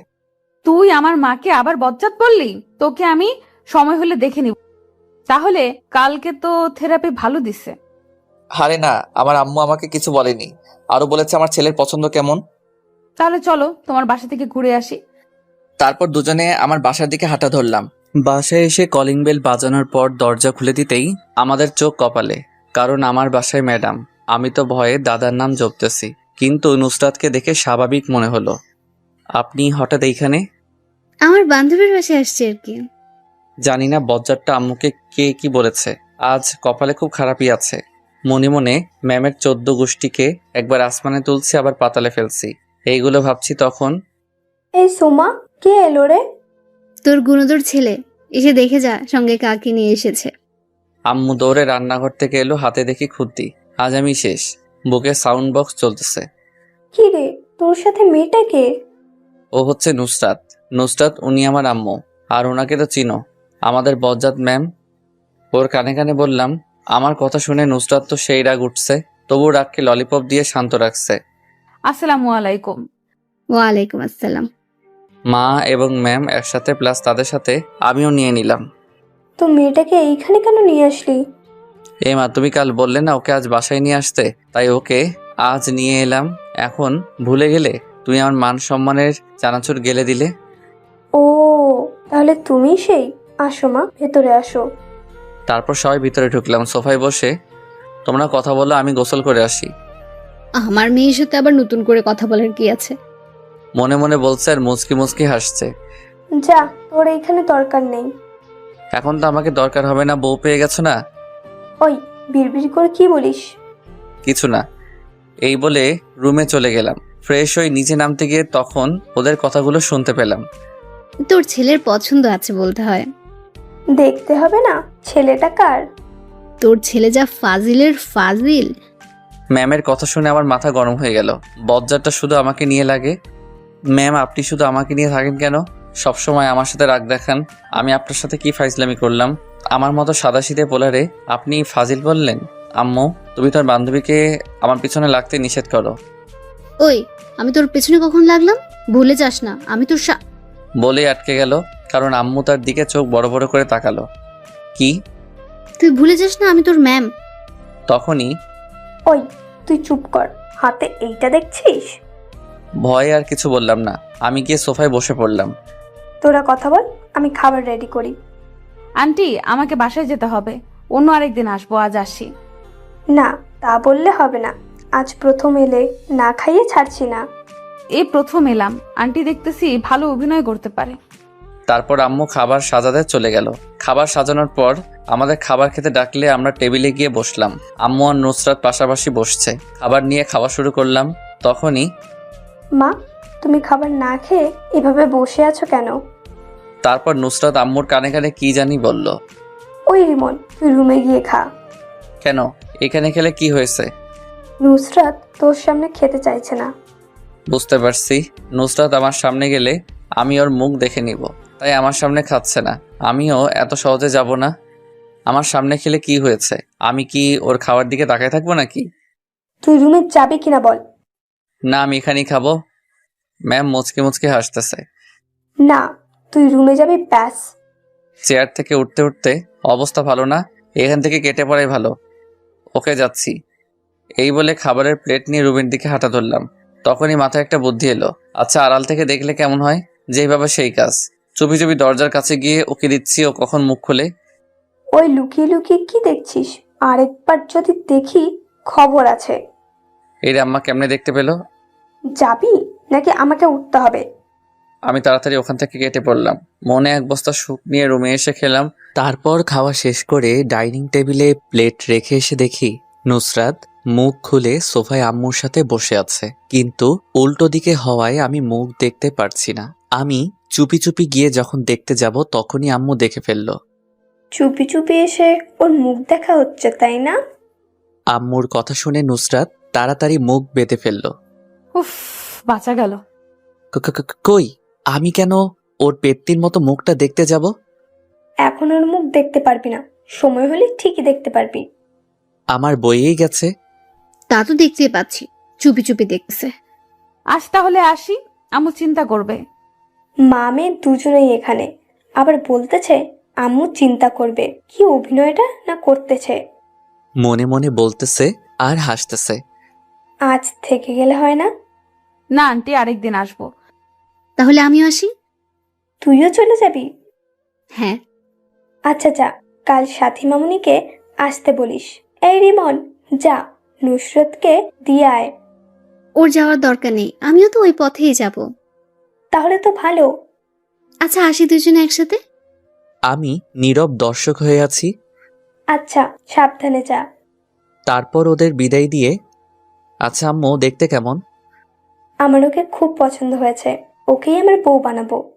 তুই আমার মাকে আবার বজ্জাত বললি? তোকে আমি সময় হলে দেখে নিব। তাহলে কালকে তো থেরাপি ভালো দিছে। আরে না, আমার আম্মু আমাকে কিছু বলেনি। আরো বলেছে আমার ছেলের পছন্দ কেমন। তাহলে চলো তোমার বাসা থেকে ঘুরে আসি। তারপর দুজনে আমার বাসার দিকে হাঁটা ধরলাম। বাসায় এসে কলিং বেল বাজানোর পর দরজা খুলে দিতেই আমাদের চোখ কপালে, কারণ আমার বাসায় ম্যাডাম। আমি তো ভয়ে দাদার নাম জপতেছি, কিন্তু নুসরাতকে দেখে স্বাভাবিক মনে হলো। আপনি হঠাৎ এইখানে? আমার বান্ধবীর বাসায় আসছে আর কি। জানি না বজ্জাতটা আম্মুকে কে কি বলেছে, আজ কপালে খুব খারাপই আছে। মনে মনে ম্যামের 14 গোষ্ঠীকে একবার আসমানে তুলছি, আবার পাতালে ফেলছি, এইগুলো ভাবছি তখন। এই সোমা, কে এলো রে? তোর গুণধর ছেলে, এসে দেখে যা সঙ্গে কাকে নিয়ে এসেছে। আম্মু দৌড়ে রান্নাঘর থেকে এলো, হাতে দেখি খুদ্দি। আজ আমি শেষ। বুকে সাউন্ড বক্স চলতেছে। কি রে, তোর সাথে মেয়েটা কে? ও হচ্ছে নুসরাত। নুসরাত, উনি আমার আম্মু। আর ওনাকে তো চিনো, আমাদের বজ্জাত ম্যাম। ওর কানে কানে বললাম। আমার কথা শুনে নুসরাত তো সেই রাগ উঠছে, তবু রাগকে ললিপপ দিয়ে শান্ত রাখছে। আসসালামু আলাইকুম। ওয়ালাইকুম আসসালাম। মা এবং ম্যাম একসাথে, প্লাস তাদের সাথে আমিও নিয়ে নিলাম। তো মেয়েটাকে এইখানে কেন নিয়ে আসলি? এ মা, তুমি কাল বললে না ওকে আজ বাসায় নিয়ে আসতে, তাই ওকে আজ নিয়ে এলাম। এখন ভুলে গেলে? তুমি আমার মান সম্মানের চানাচুর গেলে দিলে। ও, তাহলে তুমি সেই। আসো মা, ভেতরে আসো। তারপর সবাই ভিতরে ঢুকলাম। সোফায় বসে তোমরা কথা বলো, আমি গোসল করে আসি। আমার মেয়ের সাথে আবার নতুন করে কথা বলার কি আছে? মনে মনে বলছে আর মুচকি মুচকি হাসছে। যা, তোর এইখানে দরকার নেই। এখন তো আমাকে দরকার হবে না, বউ পেয়ে গেছো না। ওই, বিড়বিড় করে কি বলিস? কিছু না, এই বলে রুমে চলে গেলাম। ফ্রেশ হয়ে নিচে নামতে গিয়ে তখন ওদের কথাগুলো শুনতে পেলাম। তোর ছেলের পছন্দ আছে বলতে হয়। দেখতে হবে না ছেলেটা কার? তোর ছেলে যা ফাজিলের ফাজিল। ম্যামের কথা শুনে আমার মাথা গরম হয়ে গেল। বজ্জারটা শুধু আমাকে নিয়ে লাগে। ম্যাম, আপনি শুধু আমাকে নিয়ে থাকেন কেন? সবসময় আমার সাথে রাগ দেখান। আমি আপনার সাথে কি ফাইজলামি করলাম? আমার মতো সাদাসিধে পোলারে আপনি ফাজিল বললেন? আম্মু, তুমি তোর বান্ধবীকে আমার পিছনে লাগতে নিষেধ করো। ওই, আমি তোর পেছনে কখন লাগলাম? ভুলে যাস না আমি তোর বলেই আটকে গেল, কারণ আম্মু তার দিকে চোখ বড় বড় করে তাকালো। কি? তুই ভুলে যাস না আমি তোর ম্যাম। তখনই ওই, তুই চুপ কর। হাতে এইটা দেখছিস? ভয়ে আর কিছু বললাম না। আমি গিয়ে সোফায় বসে পড়লাম। তোরা কথা বল, আমি খাবার রেডি করি। আন্টি, আমাকে বাসায় যেতে হবে। অন্য আরেকদিন আসবো, আজ আসি। না, তা বললে হবে না। আজ প্রথম এলে, না খাইয়ে ছাড়ছি না। এই প্রথম এলাম, আন্টি দেখতেছি ভালো অভিনয় করতে পারে। তারপর আম্মু খাবার সাজাতে চলে গেল। খাবার সাজানোর পর আমাদের খাবার খেতে ডাকলে আমরা টেবিলে গিয়ে বসলাম। আম্মু আর নুসরাত পাশাপাশি বসছে। খাবার নিয়ে খাওয়া শুরু করলাম। তখনই মা, তুমি খাবার না খেয়ে এভাবে বসে আছো কেন? তারপর নুসরাত আম্মুর কানে কানে কি জানি বলল। ওই রিমন, তুই রুমে গিয়ে খা। কেন? এখানে খেলে কি হয়েছে? নুসরাত তোর সামনে খেতে চাইছে না। বুঝতে পারছি। নুসরাত আমার সামনে গেলে আমি ওর মুখ দেখে নিব, তাই আমার সামনে খাচ্ছে না। আমিও এত সহজে যাব না। আমার সামনে খেলে কি হয়েছে? আমি কি ওর খাওয়ার দিকে তাকায় থাকবো নাকি? তুই রুমে যাবি কিনা বল। না, আমি এখানেই খাবো। ম্যাম মুচকে মুচকে হাসতেছে। না, তুই রুমে যাবি ব্যাস। চেয়ার থেকে উঠতে উঠতে অবস্থা ভালো না, এখান থেকে কেটে পড়াই ভালো। ওকে, যাচ্ছি। এই বলে খাবারের প্লেট নিয়ে রুমের দিকে হাঁটা ধরলাম। তখনই মাথায় একটা বুদ্ধি এলো। আচ্ছা, আড়াল থেকে দেখলে কেমন হয়? যেইভাবে সেই কাজ। চুপি চুপি দরজার কাছে গিয়ে ওকে দিচ্ছি, ও কখন মুখ খোলে। ওই লুকিয়ে লুকিয়ে কি দেখছিস? আরেকবার যদি দেখি খবর আছে। এই রে, আম্মা কেমনে দেখতে পেলো? যাবি নাকি আমাকে উঠতে হবে? আমি তাড়াতাড়ি ওখান থেকে কেটে পড়লাম। মনে এক বস্তা সুখ নিয়ে রুমে এসে খেলাম। তারপর খাওয়া শেষ করে ডাইনিং টেবিলে প্লেট রেখে এসে দেখি নুসরাত মুখ খুলে সোফায় আম্মুর সাথে বসে আছে, কিন্তু উল্টো দিকে হওয়ায় আমি মুখ দেখতে পারছি না। আমি চুপি চুপি গিয়ে যখন দেখতে যাব তখনই আম্মু দেখে ফেললো। চুপি চুপি এসে ওর মুখ দেখা হচ্ছে, তাই না? আম্মুর কথা শুনে নুসরাত তাড়াতাড়ি মুখ বেঁধে ফেললো। উফ, বাঁচা গেল। কই, আমি কেন ওর পেত্তির মতো মুখটা দেখতে যাব? এখন ওর মুখ দেখতে পারবি না, সময় হলে ঠিকই দেখতে পারবি। আমার বইয়েই গেছে। তা তো দেখতে পাচ্ছি, চুপি চুপি দেখতেছে। আজ তাহলে আসি, আম্মু চিন্তা করবে। মা মেয়ে দুজনেই এখানে, আবার বলতেছে আম্মু চিন্তা করবে। কি অভিনয়টা না করতেছে। মনে মনে বলতেছে আর হাসতেছে। আজ থেকে গেলে হয় না? না আন্টি, আরেকদিন আসবো। তাহলে আমিও আসি। তুইও চলে যাবি? হ্যাঁ। আচ্ছা যা, কাল সাথী মামুনিকে আসতে বলিস। এই রিমন, যা নুসরতকে দিয়ে আয়। ওর যাওয়ার দরকার নেই, আমিও তো ওই পথেই যাব। তাহলে তো ভালো। আচ্ছা, আসি দুজনে একসাথে। আমি নীরব দর্শক হয়ে আছি। আচ্ছা, সাবধানে যা। তারপর ওদের বিদায় দিয়ে, আচ্ছা আম্মু দেখতে কেমন? আমার ওকে খুব পছন্দ হয়েছে, ওকেই আমার বউ বানাবো।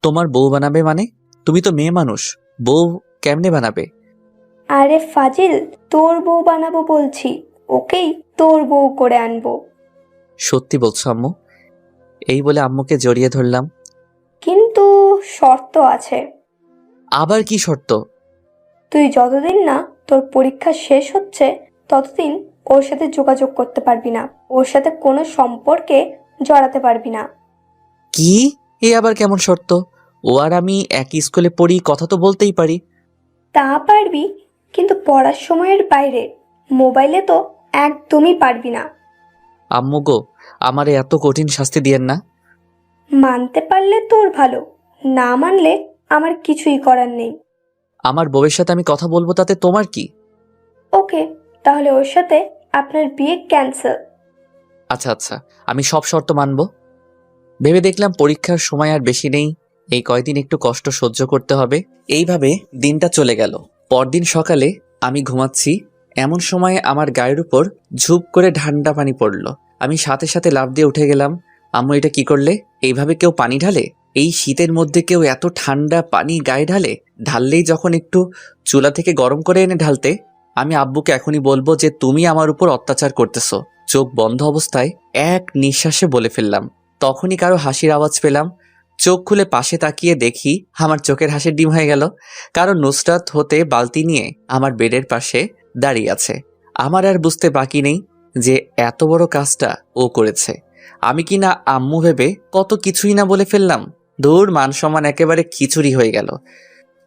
তোমার বউ বানাবে মানে? তুমি তো মেয়ে মানুষ, বউ কেমনে বানাবে? আরে ফাজিল, তোর বউ বানাবো বলছি, ওকেই তোর বউ করে আনবো। সত্যি বলছো আম্মু? এই বলে আম্মুকে জড়িয়ে ধরলাম। কিন্তু শর্ত আছে। আবার কি শর্ত? তুই যতদিন না তোর পরীক্ষা শেষ হচ্ছে ততদিন ওর সাথে যোগাযোগ করতে পারবি না, ওর সাথে কোনো সম্পর্কে জড়াতে পারবি না। কি? এ আবার কেমন শর্ত? ও আর আমি একই স্কুলে পড়ি, কথা তো বলতেই পারি। তা পারবি, কিন্তু পড়ার সময়ের বাইরে। মোবাইলে তো একদমই পারবি না। আম্মু গো, আমারে এত কঠিন শাস্তি দিয়েন না। মানতে পারলে তোর ভালো, না মানলে আমার কিছুই করার নেই। আমার বউয়ের সাথে আমি কথা বলবো, তাতে তোমার কি? ওকে, তাহলে ওর সাথে আপনার বিয়ে ক্যান্সেল। আচ্ছা আচ্ছা, আমি সব শর্ত মানব। ভেবে দেখলাম পরীক্ষার সময় আর বেশি নেই, এই কয়দিন একটু কষ্ট সহ্য করতে হবে। এইভাবে দিনটা চলে গেল। পরদিন সকালে আমি ঘুমাচ্ছি, এমন সময় আমার গায়ের উপর ঝুপ করে ঠান্ডা পানি পড়ল। আমি সাথে সাথে লাফ দিয়ে উঠে গেলাম। আম্মু, এটা কি করলে? এইভাবে কেউ পানি ঢালে? এই শীতের মধ্যে কেউ এত ঠান্ডা পানি গায়ে ঢালে? ঢাললেই যখন একটু চুলা থেকে গরম করে এনে ঢালতে। আমি আব্বুকে এখনই বলবো যে তুমি আমার উপর অত্যাচার করতেছো। চোখ বন্ধ অবস্থায় এক নিঃশ্বাসে বলে ফেললাম। তখনই কারো হাসির আওয়াজ পেলাম। চোখ খুলে পাশে তাকিয়ে দেখি আমার চোখের হাসির ডিম হয়ে গেল, কারণ নুসরাত হতে বালতি নিয়ে আমার বেডের পাশে দাঁড়িয়ে আছে। আমার আর বুঝতে বাকি নেই যে এত বড় কাজটা ও করেছে। আমি কি না আম্মু ভেবে কত কিছুই না বলে ফেললাম। ধুর, মান সম্মান একেবারে খিচুড়ি হয়ে গেল।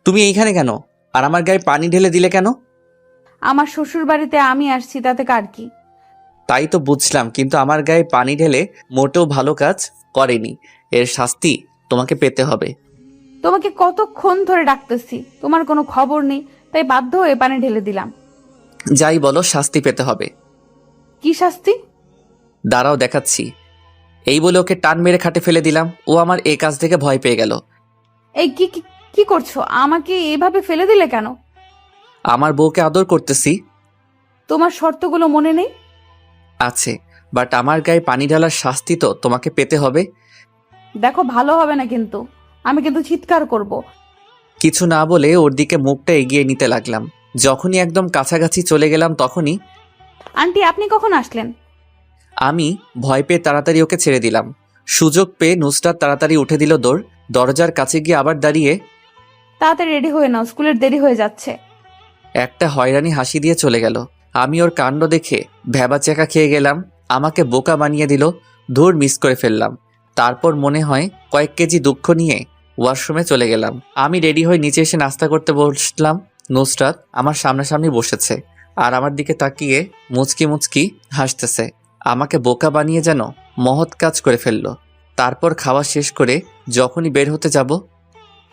তুমি এইখানে কেন? আর আমার গায়ে পানি ঢেলে দিলে কেন? আমার শ্বশুর বাড়িতে আমি আসছি, তাতে কার কি? তাই তো বুঝলাম, কিন্তু আমার গায়ে পানি ঢেলে মোটেও ভালো কাজ করেনি। এর শাস্তি তোমাকে পেতে হবে। তোমাকে কতক্ষণ ধরে ডাকতেছি, তোমার কোনো খবর নেই, তাই বাধ্য হয়ে পানি ঢেলে দিলাম। যাই বলো, শাস্তি পেতে হবে। কি শাস্তি? দাঁড়াও দেখাচ্ছি। এই বলে ওকে টান মেরে খাটে ফেলে দিলাম। ও আমার এই কাজ থেকে ভয় পেয়ে গেল। এই কি কি- কি করছো? আমাকে এভাবে ফেলে দিলে কেন? আমার বউকে আদর করতেছি। তোমার শর্তগুলো মনে নেই? আছে, বাট আমার গায়ে পানি ঢালার শাস্তি তো তোমাকে পেতে হবে। দেখো, ভালো হবে না কিন্তু, আমি কিন্তু চিৎকার করব। কিছু না বলে ওর দিকে মুখটা এগিয়ে নিতে লাগলাম। যখনই একদম কাছাকাছি চলে গেলাম তখনই আন্টি, আপনি কখন আসলেন? আমি ভয় পেয়ে তাড়াতাড়ি ওকে ছেড়ে দিলাম। সুযোগ পেয়ে নুসরাত তাড়াতাড়ি উঠে দিল দৌড়। দরজার কাছে গিয়ে আবার দাঁড়িয়ে তাড়াতাড়ি রেডি হয়ে নাও, স্কুলের দেরি হয়ে যাচ্ছে। একটা হয়রানি হাসি দিয়ে চলে গেল। আমি ওর কাণ্ড দেখে ভ্যাবাচ্যাকা খেয়ে গেলাম। আমাকে বোকা বানিয়ে দিল। ধুর, মিস করে ফেললাম। তারপর মনে হয় কয়েক কেজি দুঃখ নিয়ে ওয়াশরুমে চলে গেলাম। আমি রেডি হয়ে নিচে এসে নাস্তা করতে বসলাম। নুসরাত আমার সামনাসামনি বসেছে আর আমার দিকে তাকিয়ে মুচকি মুচকি হাসতেছে। আমাকে বোকা বানিয়ে যেন মহৎ কাজ করে ফেললো। তারপর খাওয়া শেষ করে যখনই বের হতে যাব,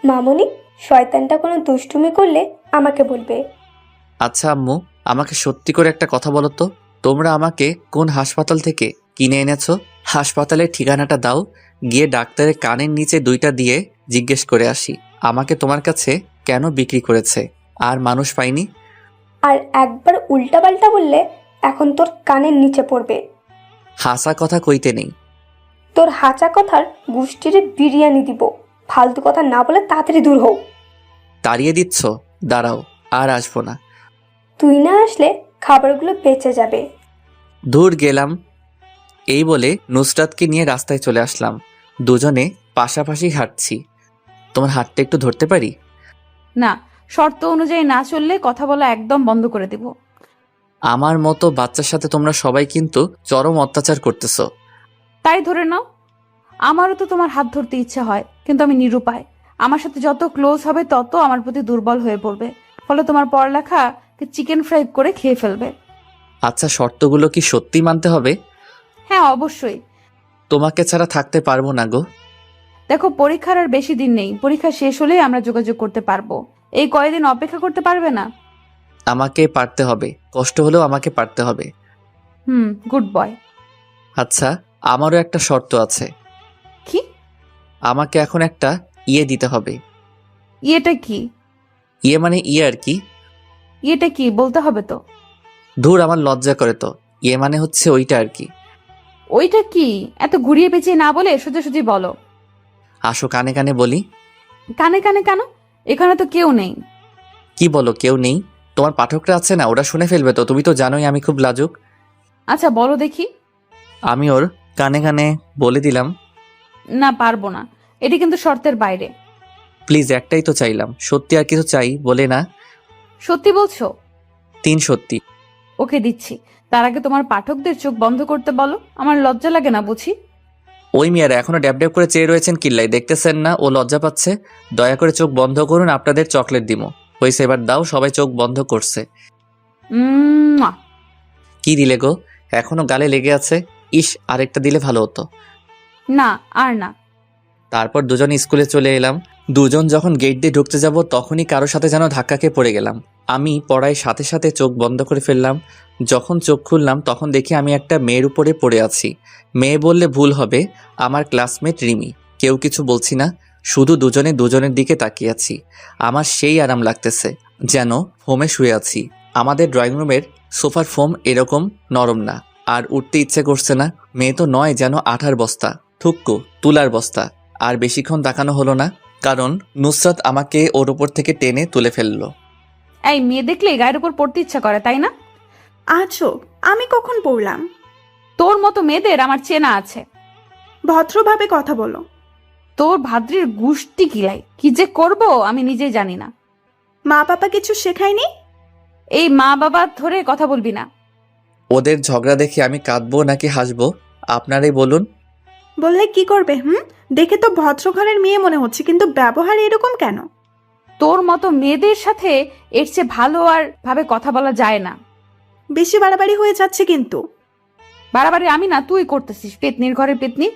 মামুনি, শয়তানটা কোনো দুষ্টুমি করলে আমাকে বলবে। আচ্ছা আম্মু। আমাকে সত্যি করে একটা কথা বলো তো, তোমরা আমাকে কোন হাসপাতাল থেকে কিনে এনেছো? হাসপাতালের ঠিকানাটা দাও, গিয়ে ডাক্তারের কানের নিচে 2টা দিয়ে জিজ্ঞেস করে আসি আমাকে তোমার কাছে কেন বিক্রি করেছে। আর মানুষ পাইনি। আর একবার উল্টাপাল্টা বললে এখন তোর কানের নিচে পড়বে। হাসা কথা কইতে নেই। তোর হাঁচা কথার গুষ্টিরে বিরিয়ানি দিব। ফালতু কথা না বলে তাড়াতাড়ি দূর হও। তাড়িয়ে দিচ্ছ? দাঁড়াও, আর আসবো না। তুই না আসলে খাবারগুলো বেঁচে যাবে। দূর গেলাম। এই বলে নুসরাতকে নিয়ে রাস্তায় চলে আসলাম। দুজনে পাশাপাশি হাঁটছি। তোমার হাতটা একটু ধরতে পারি? না, শর্ত অনুযায়ী না চললে কথা বলা একদম বন্ধ করে দিব। আমার মতো বাচ্চার সাথে তোমরা সবাই কিন্তু চরম অত্যাচার করতেছো। তাই ধরে নাও, আমারও তো তোমার হাত ধরতে ইচ্ছে হয়, কিন্তু আমি নিরুপায়। আমার সাথে যত ক্লোজ হবে তত আমার প্রতি দুর্বল হয়ে পড়বে, ফলে তোমার পড়ালেখাকে চিকেন ফ্রাই করে খেয়ে ফেলবে। আচ্ছা, শর্তগুলো কি সত্যি মানতে হবে? হ্যাঁ, অবশ্যই। তোমাকে ছাড়া থাকতে পারবো না গো। দেখো, পরীক্ষার আর বেশি দিন নেই। পরীক্ষা শেষ হলেই আমরা যোগাযোগ করতে পারবো। এই কয়েকদিন অপেক্ষা করতে পারবে না? আমাকে পারতে হবে, কষ্ট হলেও আমাকে পারতে হবে। Good boy. আচ্ছা, আমারও একটা শর্ত আছে। কি? আমাকে এখন একটা দিতে হবে। এটা কি? মানে আর কি। এটা কি বলতে হবে তো? ধুর, আমার লজ্জা করে তো। মানে হচ্ছে ওইটা আর কি। ওইটা কি? এত ঘুরিয়ে পেঁচিয়ে না বলে সোজাসুজি বলো। আসো, কানে কানে বলি। কানে কানে কেন? এখানে তো কেউ নেই। কি বলো, কেউ নেই? তোমার পাঠকরা আছে না, ওরা শুনে ফেলবে তো। তুমি তো জানোই আমি খুব লাজুক। আচ্ছা, বলো দেখি। আমি ওর কানে কানে বলে দিলাম। না, পারবো না। এটি কিন্তু শর্তের বাইরে। প্লিজ, একটাই তো চাইলাম, সত্যি আর কিছু চাই বলে না। সত্যি বলছো? 3 সত্যি। ওকে, দিচ্ছি। তার আগে তোমার পাঠকদের চোখ বন্ধ করতে বলো। আমার লজ্জা লাগে না বুঝি? ওই মেয়েরা এখনো ড্যাব ড্যাব করে চেয়ে রয়েছেন কিল্লাই, দেখতেছেন না ও লজ্জা পাচ্ছে? দয়া করে চোখ বন্ধ করুন, আপনাদের চকলেট দিমো। হয়েছে, এবার দাও। সবাই চোখ বন্ধ করছে। উম্মুয়া। কি দিলে গো? এখনো গালে লেগে আছে। ইস, আরেকটা দিলে ভালো হতো। না, আর না। তারপর দুজন স্কুলে চলে এলাম। দুজন যখন গেট দিয়ে ঢুকতে যাব তখনই কারোর সাথে যেন ধাক্কা খেয়ে পড়ে গেলাম। আমি পড়ায় সাথে সাথে চোখ বন্ধ করে ফেললাম। যখন চোখ খুললাম তখন দেখি আমি একটা মেয়ের উপরে পড়ে আছি। মেয়ে বললে ভুল হবে, আমার ক্লাসমেট রিমি। কেউ কিছু বলছি না, শুধু দুজনে দুজনের দিকে তাকিয়ে আছি। আমার সেই আরাম লাগতেছে, যেন ফোমে শুয়ে আছি। আমাদের ড্রয়িং রুমের সোফার ফোম এরকম নরম না, আর উঠতে ইচ্ছে করছে না। মেয়ে তো নয়, যেন আঠার বস্তা, থুক্কু তুলার বস্তা। আর বেশিক্ষণ তাকানো হলো না, কারণ নুসরাত আমাকে ওর উপর থেকে টেনে তুলে ফেললো। এই মেয়ে দেখলে গায়ের উপর পড়তে ইচ্ছা করে, তাই না? আছো? আমি কখন পড়লাম? তোর মতো মেয়েদের আমার চেনা আছে। ভদ্রভাবে কথা বলো। তোর ভাদ্রির গুষ্টি কিলাই কি যে করব আমি নিজেই জানি না। মা বাবা কিছু শেখায়নি? এই মা বাবা ধরে কথা বলবি না। ওদের ঝগড়া দেখে আমি কাঁদবো নাকি হাসবো, আপনারাই বলুন। বললে কি করবে? দেখে তো ভদ্র ঘরের মেয়ে মনে হচ্ছে, কিন্তু ব্যবহার এরকম কেন? তোর মতো মেয়েদের সাথে এর চেয়ে ভালো আর ভাবে কথা বলা যায় না। বেশি বাড়াবাড়ি হয়ে যাচ্ছে কিন্তু। বাড়াবাড়ি আমি না, তুই করতেছিস, পেতনির ঘরে পেতনি।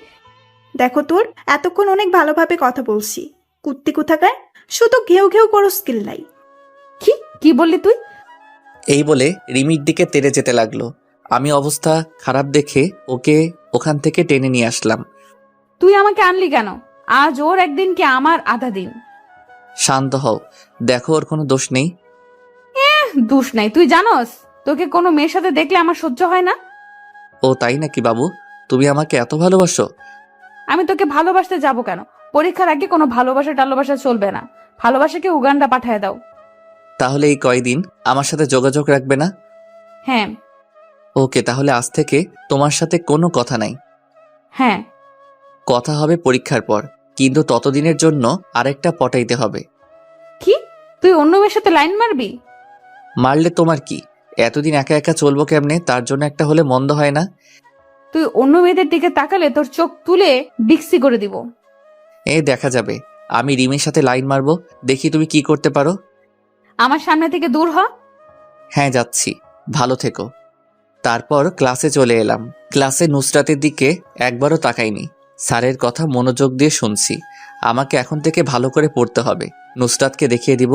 দেখো তোর, এতক্ষণ অনেক ভালোভাবে কথা বলছি। কুত্তি কোথাকার, শুধু ঘেউ ঘেউ করো, স্কিল নাই। কি কি বললি তুই? এই বলে রিমির দিকে তেড়ে যেতে লাগলো। আমি অবস্থা খারাপ দেখে ওকে ওখান থেকে টেনে নিয়ে আসলাম। তুই আমাকে আনলি কেন? আজ ওর একদিন কি আমার আধা দিন। শান্ত হও, দেখো ওর কোনো দোষ নেই। দোষ নাই, তুই জানোস তোকে কোনো মেয়ের সাথে দেখলে আমার সহ্য হয় না। ও তাই নাকি বাবু? তুমি আমাকে এত ভালোবাসো? আমি তোকে ভালোবাসতে যাব কেন? পরীক্ষার আগে কোনো ভালোবাসা টালোবাসা চলবে না। ভালোবাসাকে উগান্ডা পাঠায় দাও। তাহলে এই কয়দিন আমার সাথে যোগাযোগ রাখবে না? হ্যাঁ। ওকে, তাহলে আজ থেকে তোমার সাথে কোনো কথা নাই। হ্যাঁ। কথা হবে পরীক্ষার পর, কিন্তু ততদিনের জন্য আরেকটা পটাইতে হবে। কি? তুই অন্য মেয়ের সাথে লাইন মারবি? মারলে তোমার কি? এতদিন একা একা চলবো কেমনে? তার জন্য একটা হলে মন্দ হয় না। তুই অন্য মেয়েদের দিকে তাকালে তোর চোখ তুলে বিক্সি করে দিব। এই দেখা যাবে। আমি রিমির সাথে লাইন মারবো, দেখি তুমি কি করতে পারো। আমার সামনে থেকে দূর হ। হ্যাঁ, যাচ্ছি, ভালো থেকো। তারপর ক্লাসে চলে এলাম। ক্লাসে নুসরাতের দিকে একবারও তাকাইনি। স্যারের কথা মনোযোগ দিয়ে শুনছি। আমাকে এখন থেকে ভালো করে পড়তে হবে, নুসরাতকে দেখিয়ে দিব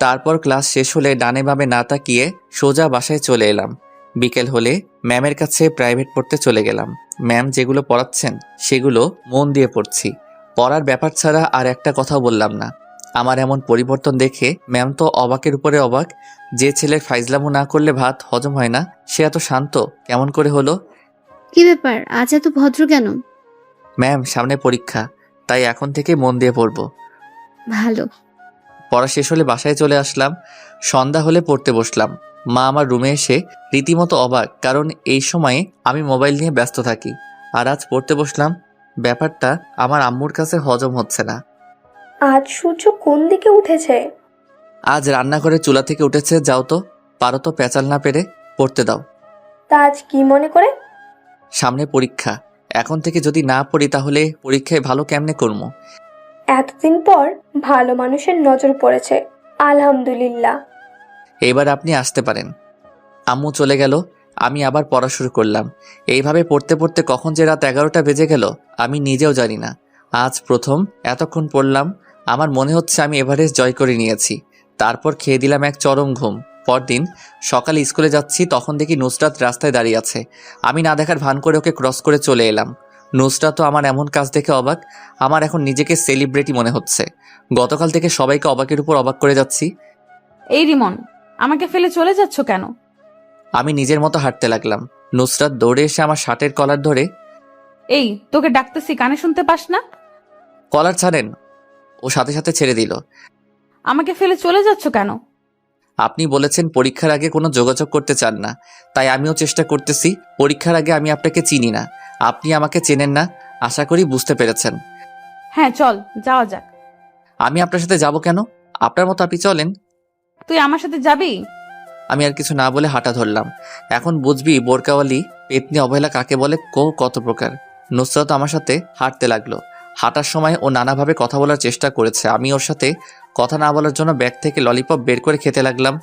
তারপর ক্লাস শেষ হলে ডানে বামে না তাকিয়ে সোজা বাসায় চলে এলাম। বিকেল হলে ম্যামের কাছে প্রাইভেট পড়তে চলে গেলাম। ম্যাম যেগুলো পড়াচ্ছেন সেগুলো মন দিয়ে পড়ছি। পড়ার ব্যাপার ছাড়া আর একটা কথা বললাম না। আমার এমন পরিবর্তন দেখে ম্যাম তো অবাকের উপরে অবাক। যে ছেলের ফাইজলামো না করলে ভাত হজম হয় না, সে এত শান্ত কেমন করে হলো? কি ব্যাপার, আজ এত ভদ্র কেন? ম্যাম সামনে পরীক্ষা, তাই এখন থেকে মন দিয়ে পড়বো। ভালো। পড়া শেষ হলে বাসায় চলে আসলাম। সন্ধ্যা হলে পড়তে বসলাম। মা আমার রুমে এসে রীতিমতো অবাক, কারণ এই সময়ে আমি মোবাইল নিয়ে ব্যস্ত থাকি। আর আজ পড়তে বসলাম। ব্যাপারটা আমার আম্মুর কাছে হজম হচ্ছে না। আজ সূর্য কোন দিকে উঠেছে? আজ রান্নাঘরের চুলা থেকে উঠেছে। যাও তো, পারো তো পেঁচাল না পেরে পড়তে দাও। তা আজ কি মনে করে? সামনে পরীক্ষা, এখন থেকে যদি না পড়ি তাহলে পরীক্ষায় ভালো কেমনে করবো? এতদিন পর ভালো মানুষের নজর পড়েছে, আলহামদুলিল্লাহ। এবার আপনি আসতে পারেন। আম্মু চলে গেল। আমি আবার পড়া শুরু করলাম। এইভাবে পড়তে পড়তে কখন যে রাত 11টা বেজে গেল আমি নিজেও জানি না। আজ প্রথম এতক্ষণ পড়লাম। আমার মনে হচ্ছে আমি এভারেস্ট জয় করে নিয়েছি। তারপর খেয়ে দিলাম এক চরম ঘুম। পরদিন সকালে স্কুলে যাচ্ছি, তখন দেখি নুসরাত রাস্তায় দাঁড়িয়ে আছে। আমি না দেখার ভান করে ওকে ক্রস করে চলে এলাম। নুসরাত তো আমার এমন কাজ দেখে অবাক। আমার এখন নিজেকে সেলিব্রিটি মনে হচ্ছে। গতকাল থেকে সবাইকে অবাকের উপর অবাক করে যাচ্ছি। এই রিমন, আমাকে ফেলে চলে যাচ্ছ কেন? আমি নিজের মতো হাঁটতে লাগলাম। নুসরাত দৌড়ে এসে আমার শার্টের কলার ধরে, এই তোকে ডাকতেছি, কানে শুনতে পাস না? কলার ছাড়েন। ও সাথে সাথে ছেড়ে দিল। আমাকে ফেলে চলে যাচ্ছ কেন? আপনি বলেছেন পরীক্ষার আগে কোনো যোগাযোগ করতে চান না, তাই আমিও চেষ্টা করতেছি। পরীক্ষার আগে আমি আপনাকে চিনি না, আপনি আমাকে চেনেন না, আশা করি বুঝতে পেরেছেন। হ্যাঁ চল, যাওয়া যাক। আমি আপনার সাথে যাব কেন? আপনার মতো আপনি চলেন। তুই আমার সাথে যাবি? আমি আর কিছু না বলে হাঁটা ধরলাম। এখন বুঝবি বোরকাওয়ালি পেতনি অবহেলা কাকে বলে, কত প্রকার। নুসরাত আমার সাথে হাঁটতে লাগলো। হাঁটার সময় ও নানাভাবে কথা বলার চেষ্টা করেছে। আমি ওর সাথে কথা না বলার জন্য ব্যাগ থেকে ললিপপ বের করে খেতে লাগলাম।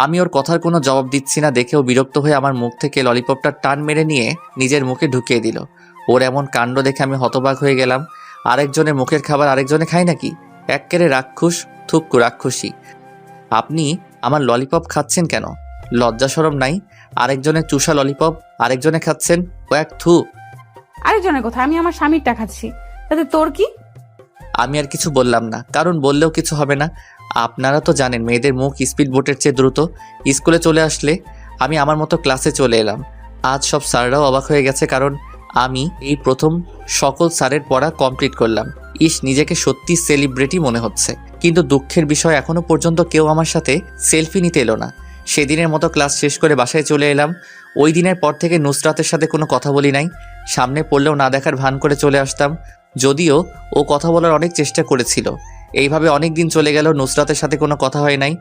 আমি ওর কথার কোনো জবাব দিচ্ছি না দেখেও বিরক্ত হয়ে আমার মুখ থেকে ললিপপটা টান মেরে নিয়ে নিজের মুখে ঢুকিয়ে দিল। ওর এমন কাণ্ড দেখে আমি হতবাক হয়ে গেলাম। আরেকজনের মুখের খাবার আরেকজনে খায় নাকি? এক্কেরে রাক্ষুস, থুক্কু রাক্ষসী। আপনি আমার ললিপপ খাচ্ছেন কেন? লজ্জা শরম নাই? আরেকজনের চুষা ললিপপ আরেকজনে খাচ্ছেন, ও এক থু। আরেকজনের কথা, আমি আমার স্বামীরটা খাচ্ছি, তাতে তোর কি? আমি আর কিছু বললাম না, কারণ বললেও কিছু হবে না। আপনারা তো জানেন মেয়েদের মুখ স্পিড বোটের চেয়ে দ্রুত। স্কুলে চলে আসলে আমি আমার মতো ক্লাসে চলে এলাম। আজ সব স্যাররাও অবাক হয়ে গেছে, কারণ আমি এই প্রথম সকল স্যারের পড়া কমপ্লিট করলাম। নিজেকে সত্যি সেলিব্রিটি মনে হচ্ছে। কিন্তু দুঃখের বিষয়, এখনো পর্যন্ত কেউ আমার সাথে সেলফি নিতে এলো না। সেদিনের মতো ক্লাস শেষ করে বাসায় চলে এলাম। ওই দিনের পর থেকে নুসরাতের সাথে কোনো কথা বলি নাই। সামনে পড়লেও না দেখার ভান করে চলে আসতাম, যদিও ও কথা বলার অনেক চেষ্টা করেছিল। এইভাবে অনেক দিন চলে গেল, নুসরাতের সাথে কোনো কথা হয় নাই।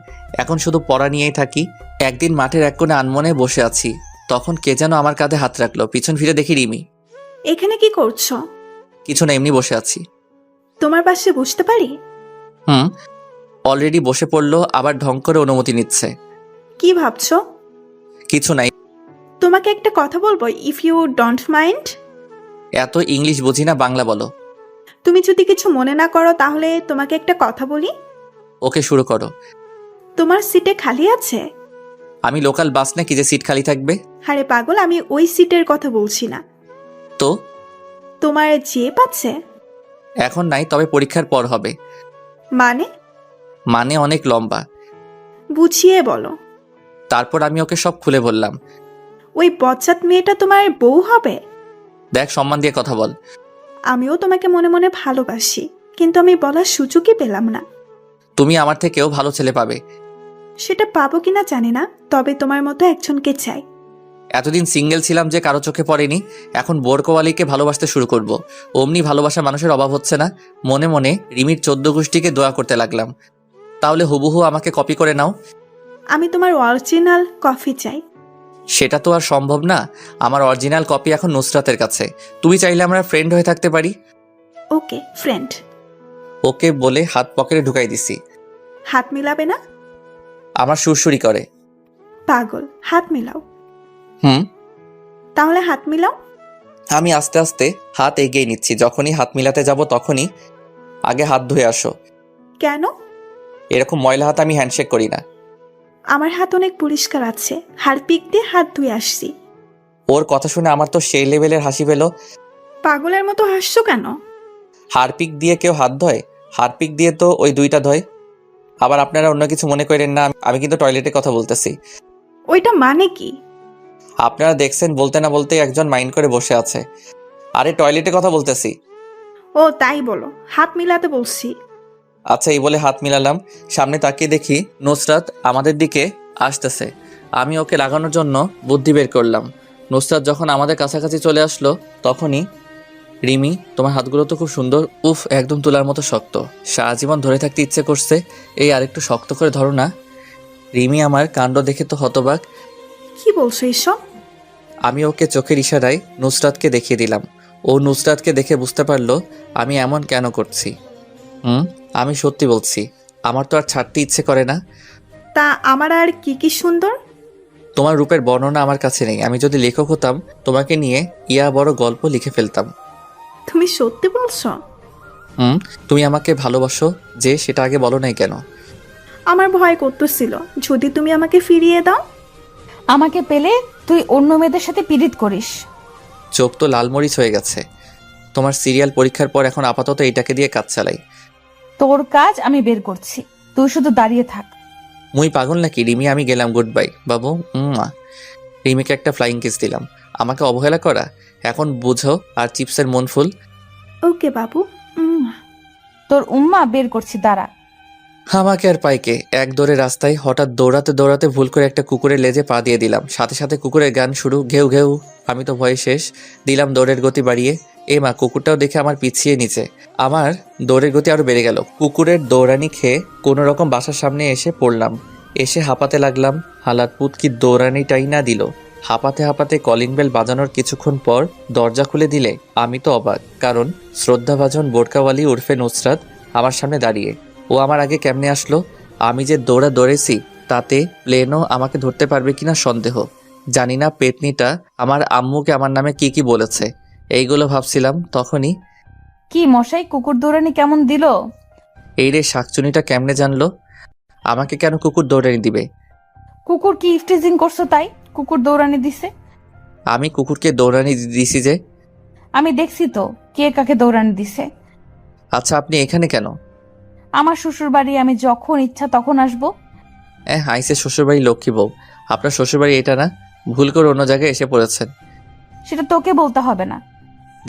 এখন শুধু পড়া নিয়েই থাকি। একদিন মাঠের এক কোণে আনমনে বসে আছি, তখন কে যেন আমার কাঁধে হাত রাখলো। পিছন ফিরে দেখি রিমি। এখানে কি করছো? কিছু না, এমনি বসে আছি। তোমার পাশে বসতে পারি? অলরেডি বসে পড়লো, আবার ঢং করে অনুমতি নিচ্ছে। কি ভাবছো? কিছু নাই। তোমাকে একটা কথা বলবো, ইফ ইউ ডোন্ট মাইন্ড। এত ইংলিশ বুঝি না, বাংলা বলো। তুমি যদি কিছু মনে না করো তাহলে তোমাকে একটা কথা বলি। ওকে, শুরু করো। তোমার সিটে খালি আছে? আমি লোকাল বাস নাকি যে সিট খালি থাকবে? আরে পাগল, আমি ওই সিটের কথা বলছি না। তো তোমার জেব আছে? এখন নাই, তবে পরীক্ষার পর হবে। মানে অনেক লম্বা। বুঝিয়ে বলো। তারপর আমি ওকে সব খুলে বললাম। ওই বজ্জাত মেয়েটা তোমার বউ হবে? দেখ, সম্মান দিয়ে কথা বল। আমিও তোমাকে মনে মনে ভালোবাসি, কিন্তু আমি বলার সুযোগই পেলাম না। তুমি আমার থেকেও ভালো ছেলে পাবে। সেটা পাবো কিনা জানি না, তবে তোমার মতো একজনকে চাই। এতদিন সিঙ্গেল ছিলাম যে কারো চোখে পড়েনি, এখন বোরকওয়ালিকে ভালোবাসতে শুরু করব। অমনি ভালোবাসা মানুষের অভাব হচ্ছে না। মনে মনে রিমির 14 গোষ্ঠীকে দোয়া করতে লাগলাম, তাহলে হুবহু আমাকে কপি করে নাও। আমি তোমার অরিজিনাল কফি চাই। সেটা তো আর সম্ভব না। আমার অরিজিনাল কপি এখন নুসরাতের কাছে। তুমি চাইলে আমরা ফ্রেন্ড হয়ে থাকতে পারি। ওকে, ফ্রেন্ড। ওকে বলে হাত পকেটে ঢুকাই দিছি। হাত মিলাবে না? আমার সুরসুরি করে। পাগল, হাত মিলাও। হুম। তাহলে হাত মিলাও। আমি আস্তে আস্তে হাত এগিয়ে নিচ্ছি। যখনই হাত মিলাতে যাব তখনই আগে হাত ধুয়ে আসো। কেন? এরকম ময়লা হাত আমি হ্যান্ডশেক করি না। আমার হাত অনেক পরিষ্কার আছে, হারপিক দিয়ে হাত ধুয়ে আসছি। ওর কথা শুনে আমার তো সেই লেভেলের হাসি পেল। পাগলের মতো হাসছো কেন? হারপিক দিয়ে কেউ হাত ধয়? হারপিক দিয়ে তো ওই দুইটা ধয়। আবার আপনারা অন্য কিছু মনে করেন না, আমি কিন্তু টয়লেটের কথা বলতেছি। ওইটা মানে কি? আপনারা দেখছেন বলতে না বলতে একজন মাইন্ড করে বসে আছে। আরে টয়লেটের কথা বলতেছি। ও তাই বলো, হাত মিলাতে বলছি। আচ্ছা এই বলে হাত মিলালাম। সামনে তাকিয়ে দেখি নুসরাত আমাদের দিকে আসতেছে। আমি ওকে লাগানোর জন্য বুদ্ধি বের করলাম। নুসরাত যখন আমাদের কাছাকাছি চলে আসলো তখনই, রিমি তোমার হাতগুলো তো খুব সুন্দর, উফ একদম তুলার মতো শক্ত, সারা জীবন ধরে থাকতে ইচ্ছে করছে, এই আরেকটু শক্ত করে ধরো না। রিমি আমার কাণ্ড দেখে তো হতবাক। কি বলছো এসব? আমি ওকে চোখের ইশারায় নুসরাতকে দেখিয়ে দিলাম। ও নুসরাতকে দেখে বুঝতে পারলো আমি এমন কেন করছি। আমি সত্যি বলছি, আমার তো আর ছাড়তে ইচ্ছে করে না। তা আমার আর কি কি সুন্দর? তোমার রূপের বর্ণনা আমার কাছে নেই। আমি যদি লেখক হতাম তোমাকে নিয়ে ইয়া বড় গল্প লিখে ফেলতাম। তুমি সত্যি বলছো? তুমি আমাকে ভালোবাসো যে, সেটা আগে বলো নাই কেন? আমার ভয় করতেছিল যদি তুমি আমাকে ফিরিয়ে দাও। আমাকে পেলে তুই অন্য মেয়েদের সাথে পীড়িত করিস। চোখ তো লালমরিচ হয়ে গেছে। তোমার সিরিয়াল পরীক্ষার পর এখন আপাতত এটাকে দিয়ে কাজ চালাই। তোর কাজ আমি বের করছি, তুই শুধু দাঁড়িয়ে থাক। মুই পাগল নাকি? রিমি আমি গেলাম, গুড বাই বাবু। রিমিকে একটা ফ্লাইং কিস দিলাম। আমাকে অবহেলা করা এখন বুঝো, আর চিপসের মন ফুল। ওকে বাবু। তোর উম্মা বের করছি, দাঁড়া। আমাকে আর পাইকে এক দৌড়ে রাস্তায় হঠাৎ দৌড়াতে দৌড়াতে ভুল করে একটা কুকুরের লেজে পা দিয়ে দিলাম। সাথে সাথে কুকুরের গান শুরু, ঘেউ ঘেউ। আমি তো ভয়ে শেষ। দিলাম দৌড়ের গতি বাড়িয়ে। মা, কুকুরটাও দেখে আমার পিছিয়ে নিচে। আমার দৌড়ের গতি আরো বেড়ে গেল। কুকুরের দৌড়ানি খেয়ে কোনো রকম বাসার সামনে এসে পড়লাম। এসে হাঁপাতে লাগলাম। হালাত পুত কি দৌড়ানিটাই না দিল। হাঁপাতে হাঁপাতে কলিং বেল বাজানোর কিছুক্ষণ পর দরজা খুলে দিলে আমি তো অবাক, কারণ শ্রদ্ধাভাজন বোরকাওয়ালি উর্ফে নুসরাত আমার সামনে দাঁড়িয়ে। ও আমার আগে কেমনে আসলো? আমি যে দৌড়েছি তাতে প্লেনও আমাকে ধরতে পারবে কিনা সন্দেহ। জানি না পেতনিটা আমার আম্মুকে আমার নামে কি কি বলেছে। এইগুলো ভাবছিলাম তখনই, কি মশাই, কুকুর দৌড়ানি কেমন দিল? এই রে শাকচুনিটা কেমনে জানলো? আমাকে কেন কুকুর দৌড়ানি দিবে? কুকুর কি ইফটিজিং করছো তাই কুকুর দৌড়ানি দিছে? আমি কুকুরকে দৌড়ানি দিছি যে? আমি দেখছি তো কে কাকে দৌড়ানি দিছে। আচ্ছা আপনি এখানে কেন? আমার শ্বশুর বাড়ি, আমি যখন ইচ্ছা তখন আসবো। আইসে শ্বশুরবাড়ি লক্ষ্মী বউ। আপনার শ্বশুরবাড়ি এটা না, ভুল করে অন্য জায়গায় এসে পড়েছেন। সেটা তোকে বলতে হবে না।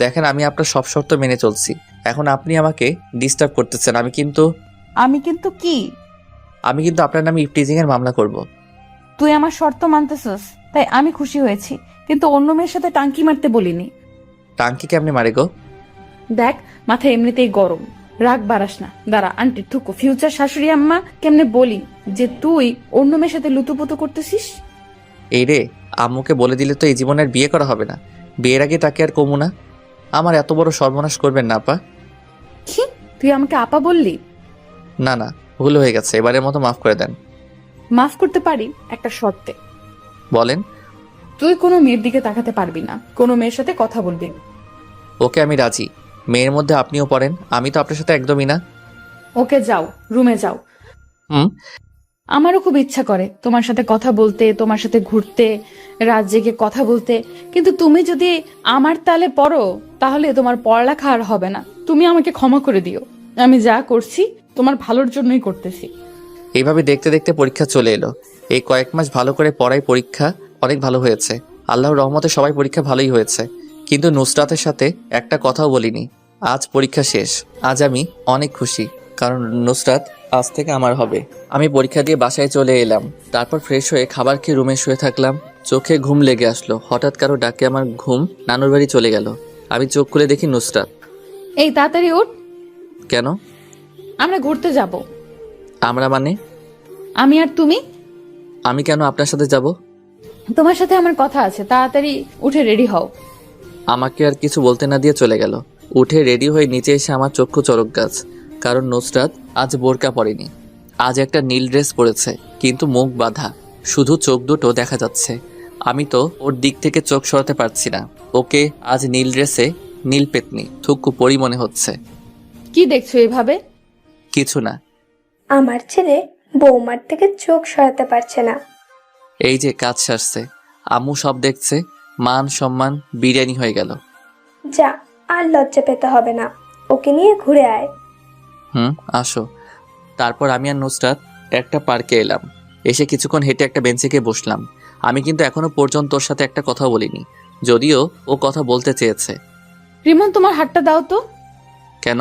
দেখেন আমি আপনার সব শর্ত মেনে চলছি, এখন আপনি আমাকে ডিস্টার্ব করতেছেন। আমি কিন্তু কি? আমি কিন্তু আপনার নামে ইফটিজিং এর মামলা করব। তুই আমার শর্ত মানতেছস তাই আমি খুশি হয়েছি, কিন্তু অন্য মেয়ের সাথে টাঙ্কি মারতে বলিনি। টাঙ্কি কেমনে মারে গো? দেখ, মাথা এমনিতেই গরম, রাগ বাড়াস না। দাঁড়া, আন্টি থুকো, ফিউচার শাশুড়ি আম্মা কেমনে বলি যে তুই অন্য মেয়ের সাথে লুতুপুতু করতেছিস। এই রে, আম্মুকে বলে দিলে তো এই জীবনের বিয়ে করা হবে না। বিয়ের আগে তাকে আর কমু না। আমার এত বড় সর্বনাশ করবেন না আপা। কি, তুই আমাকে আপা বললি? না না, ভুল হয়ে গেছে, এবারের মতো মাফ করে দেন। মাফ করতে পারি একটা শর্তে। বলেন। তুই কোনো মেয়ের দিকে তাকাতে পারবি না, কোনো মেয়ের সাথে কথা বলবি না। ওকে আমি রাজি। মেয়ের মধ্যে আপনিও পড়েন, আমি তো আপনার সাথে একদমই না। ওকে যাও, রুমে যাও। আমারও খুব ইচ্ছা করে তোমার সাথে কথা বলতে, তোমার সাথে ঘুরতে, রাত জেগে কথা বলতে, কিন্তু তুমি যদি আমার তালে পড়ো তাহলে তোমার পড়ালেখা আর হবে না। তুমি আমাকে ক্ষমা করে দিও, আমি যা করছি তোমার ভালোর জন্যই করতেছি। এইভাবে দেখতে দেখতে পরীক্ষা চলে এলো। এই কয়েক মাস ভালো করে পড়াই পরীক্ষা অনেক ভালো হয়েছে। আল্লাহর রহমতে সবাই পরীক্ষা ভালোই হয়েছে, কিন্তু নুসরাতের সাথে একটা কথাও বলিনি। আজ পরীক্ষা শেষ। আজ আমি অনেক খুশি, কারণ নুসরাত আজ থেকে আমার হবে। আমি পরীক্ষা দিয়ে বাসায় চলে এলাম। তারপর ফ্রেশ হয়ে খাবার খেয়ে রুমে শুয়ে থাকলাম। চোখে ঘুম লেগে আসলো। হঠাৎ কারো ডাকে আমার ঘুম নানুর বাড়ি চলে গেল। আমি চোখ খুলে দেখি নুসরাত। এই তাড়াতাড়ি উঠ, কেন? আমরা ঘুরতে যাব। আমরা মানে? আমি আর তুমি। আমি কেন আপনার সাথে যাব? তোমার সাথে আমার কথা আছে, তাড়াতাড়ি উঠে রেডি হও। আমাকে আর কিছু বলতে না দিয়ে চলে গেল। উঠে রেডি হয়ে নিচে এসে আমার চক্ষু চড়ক গাছ, কারণ নুসরাত আজ বোরকা পরেনি। আজ একটা নীল ড্রেস পরেছে, কিন্তু মুখ বাঁধা, শুধু চোখ দুটো দেখা যাচ্ছে। আমি তো ওর দিক থেকে চোখ সরাতে পারছি না। ওকে আজ নীল ড্রেসে নীল পেতনি থুকু পরি মনে হচ্ছে। কি দেখছো এভাবে? কিছু না। আমার ছেলে বৌমার থেকে চোখ সরাতে পারছে না। এই যে কাজ সারছে, আম্মু সব দেখছে, মান সম্মান বিরিয়ানি হয়ে গেল। যা, আর লজ্জা পেতে হবে না, ওকে নিয়ে ঘুরে আয়। আসো। তারপর আমি আর নুসরাত একটা পার্কে এলাম। এসে কিছুক্ষণ হেঁটে একটা বেঞ্চে গিয়ে বসলাম। আমি কিন্তু এখনো পর্যন্ত ওর সাথে একটা কথা বলিনি, যদিও ও কথা বলতে চেয়েছে। রিমন, তোমার হাতটা দাও তো। কেন?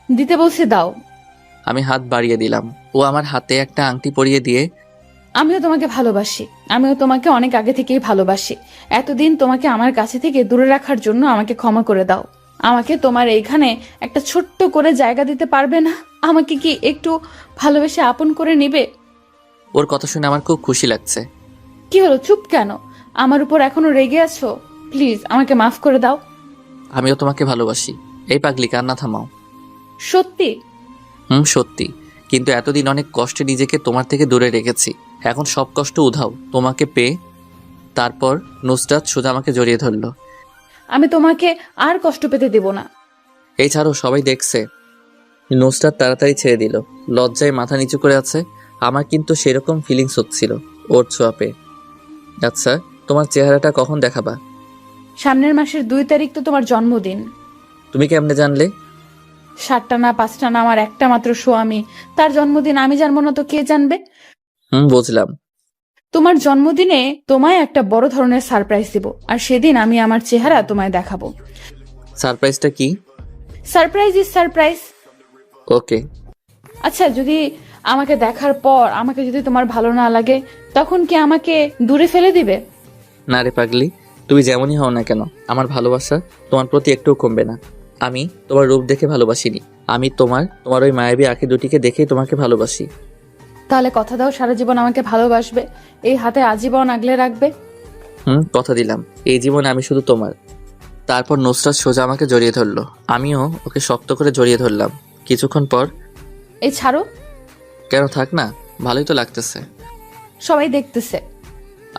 দিতে বলছি, দাও। আমি হাত বাড়িয়ে দিলাম। ও আমার হাতে একটা আংটি পরিয়ে দিয়ে, আমিও তোমাকে ভালোবাসি, আমিও তোমাকে অনেক আগে থেকেই ভালোবাসি। এতদিন তোমাকে আমার কাছে থেকে দূরে রাখার জন্য আমাকে ক্ষমা করে দাও। আমাকে তোমার এইখানে একটা ছোট্ট করে জায়গা দিতে পারবে না? আমাকে কি একটু ভালোবেসে আপন করে নিবে? ওর কথা শুনে আমার খুব খুশি লাগছে। কি হলো, চুপ কেন? আমার উপর এখনো রেগে আছো? প্লিজ আমাকে মাফ করে দাও। আমিও তোমাকে ভালোবাসি। এই পাগলি, কান্না থামাও। সত্যি? সত্যি। কিন্তু এতদিন অনেক কষ্টে নিজেকে তোমার থেকে দূরে রেখেছি, এখন সব কষ্ট উধাও তোমাকে পেয়ে। তারপর নুসরাত সোজা আমাকে জড়িয়ে ধরলো। আমি তোমাকে আর কষ্ট পেতে দেব না। এই ছাড়ো, সবাই দেখছে। নুসরাত তাড়াতাড়ি ছেড়ে দিল, লজ্জায় মাথা নিচু করে আছে। আমার কিন্তু সেরকম ফিলিংস হচ্ছিল ওর ছোঁয়া পেয়ে। আচ্ছা, তোমার চেহারাটা কখন দেখাবা? সামনের মাসের 2 তারিখ তো তোমার জন্মদিন। তুমি কেমনে জানলে? 7টা না 5টা না, আমার একটা মাত্র স্বামী, তার জন্মদিন আমি জানবো না তো কে জানবে? বুঝলাম। তোমার জন্মদিনে তোমায় একটা বড় ধরনের সারপ্রাইজ দিব, আর সেদিন আমি আমার চেহারা তোমায় দেখাবো। সারপ্রাইজটা কি? Surprise is surprise. ওকে। আচ্ছা, যদি আমাকে দেখার পর আমাকে যদি তোমার ভালো না লাগে, তখন কি আমাকে দূরে ফেলে দিবে? না রে পাগলি, তুমি যেমনই হও না কেন, আমার ভালোবাসা তোমার প্রতি একটুও কমবে না। আমি তোমার রূপ দেখে ভালোবাসিনি, আমি তোমার ওই মায়াবী আঁখি দুটিকে দেখেই তোমাকে ভালোবাসি। তাহলে কথা দাও সারা জীবন আমাকে ভালোবাসবে, এই হাতে আজীবন আগলে রাখবে। কথা দিলাম, এই জীবনে আমি শুধু তোমার। তারপর নুসরাত সোজা আমাকে জড়িয়ে ধরলো, আমিও ওকে শক্ত করে জড়িয়ে ধরলাম। কিছুক্ষণ পর, এই ছাড়ো। কেন, থাক না, ভালোই তো লাগতেছে। সবাই দেখতেছে।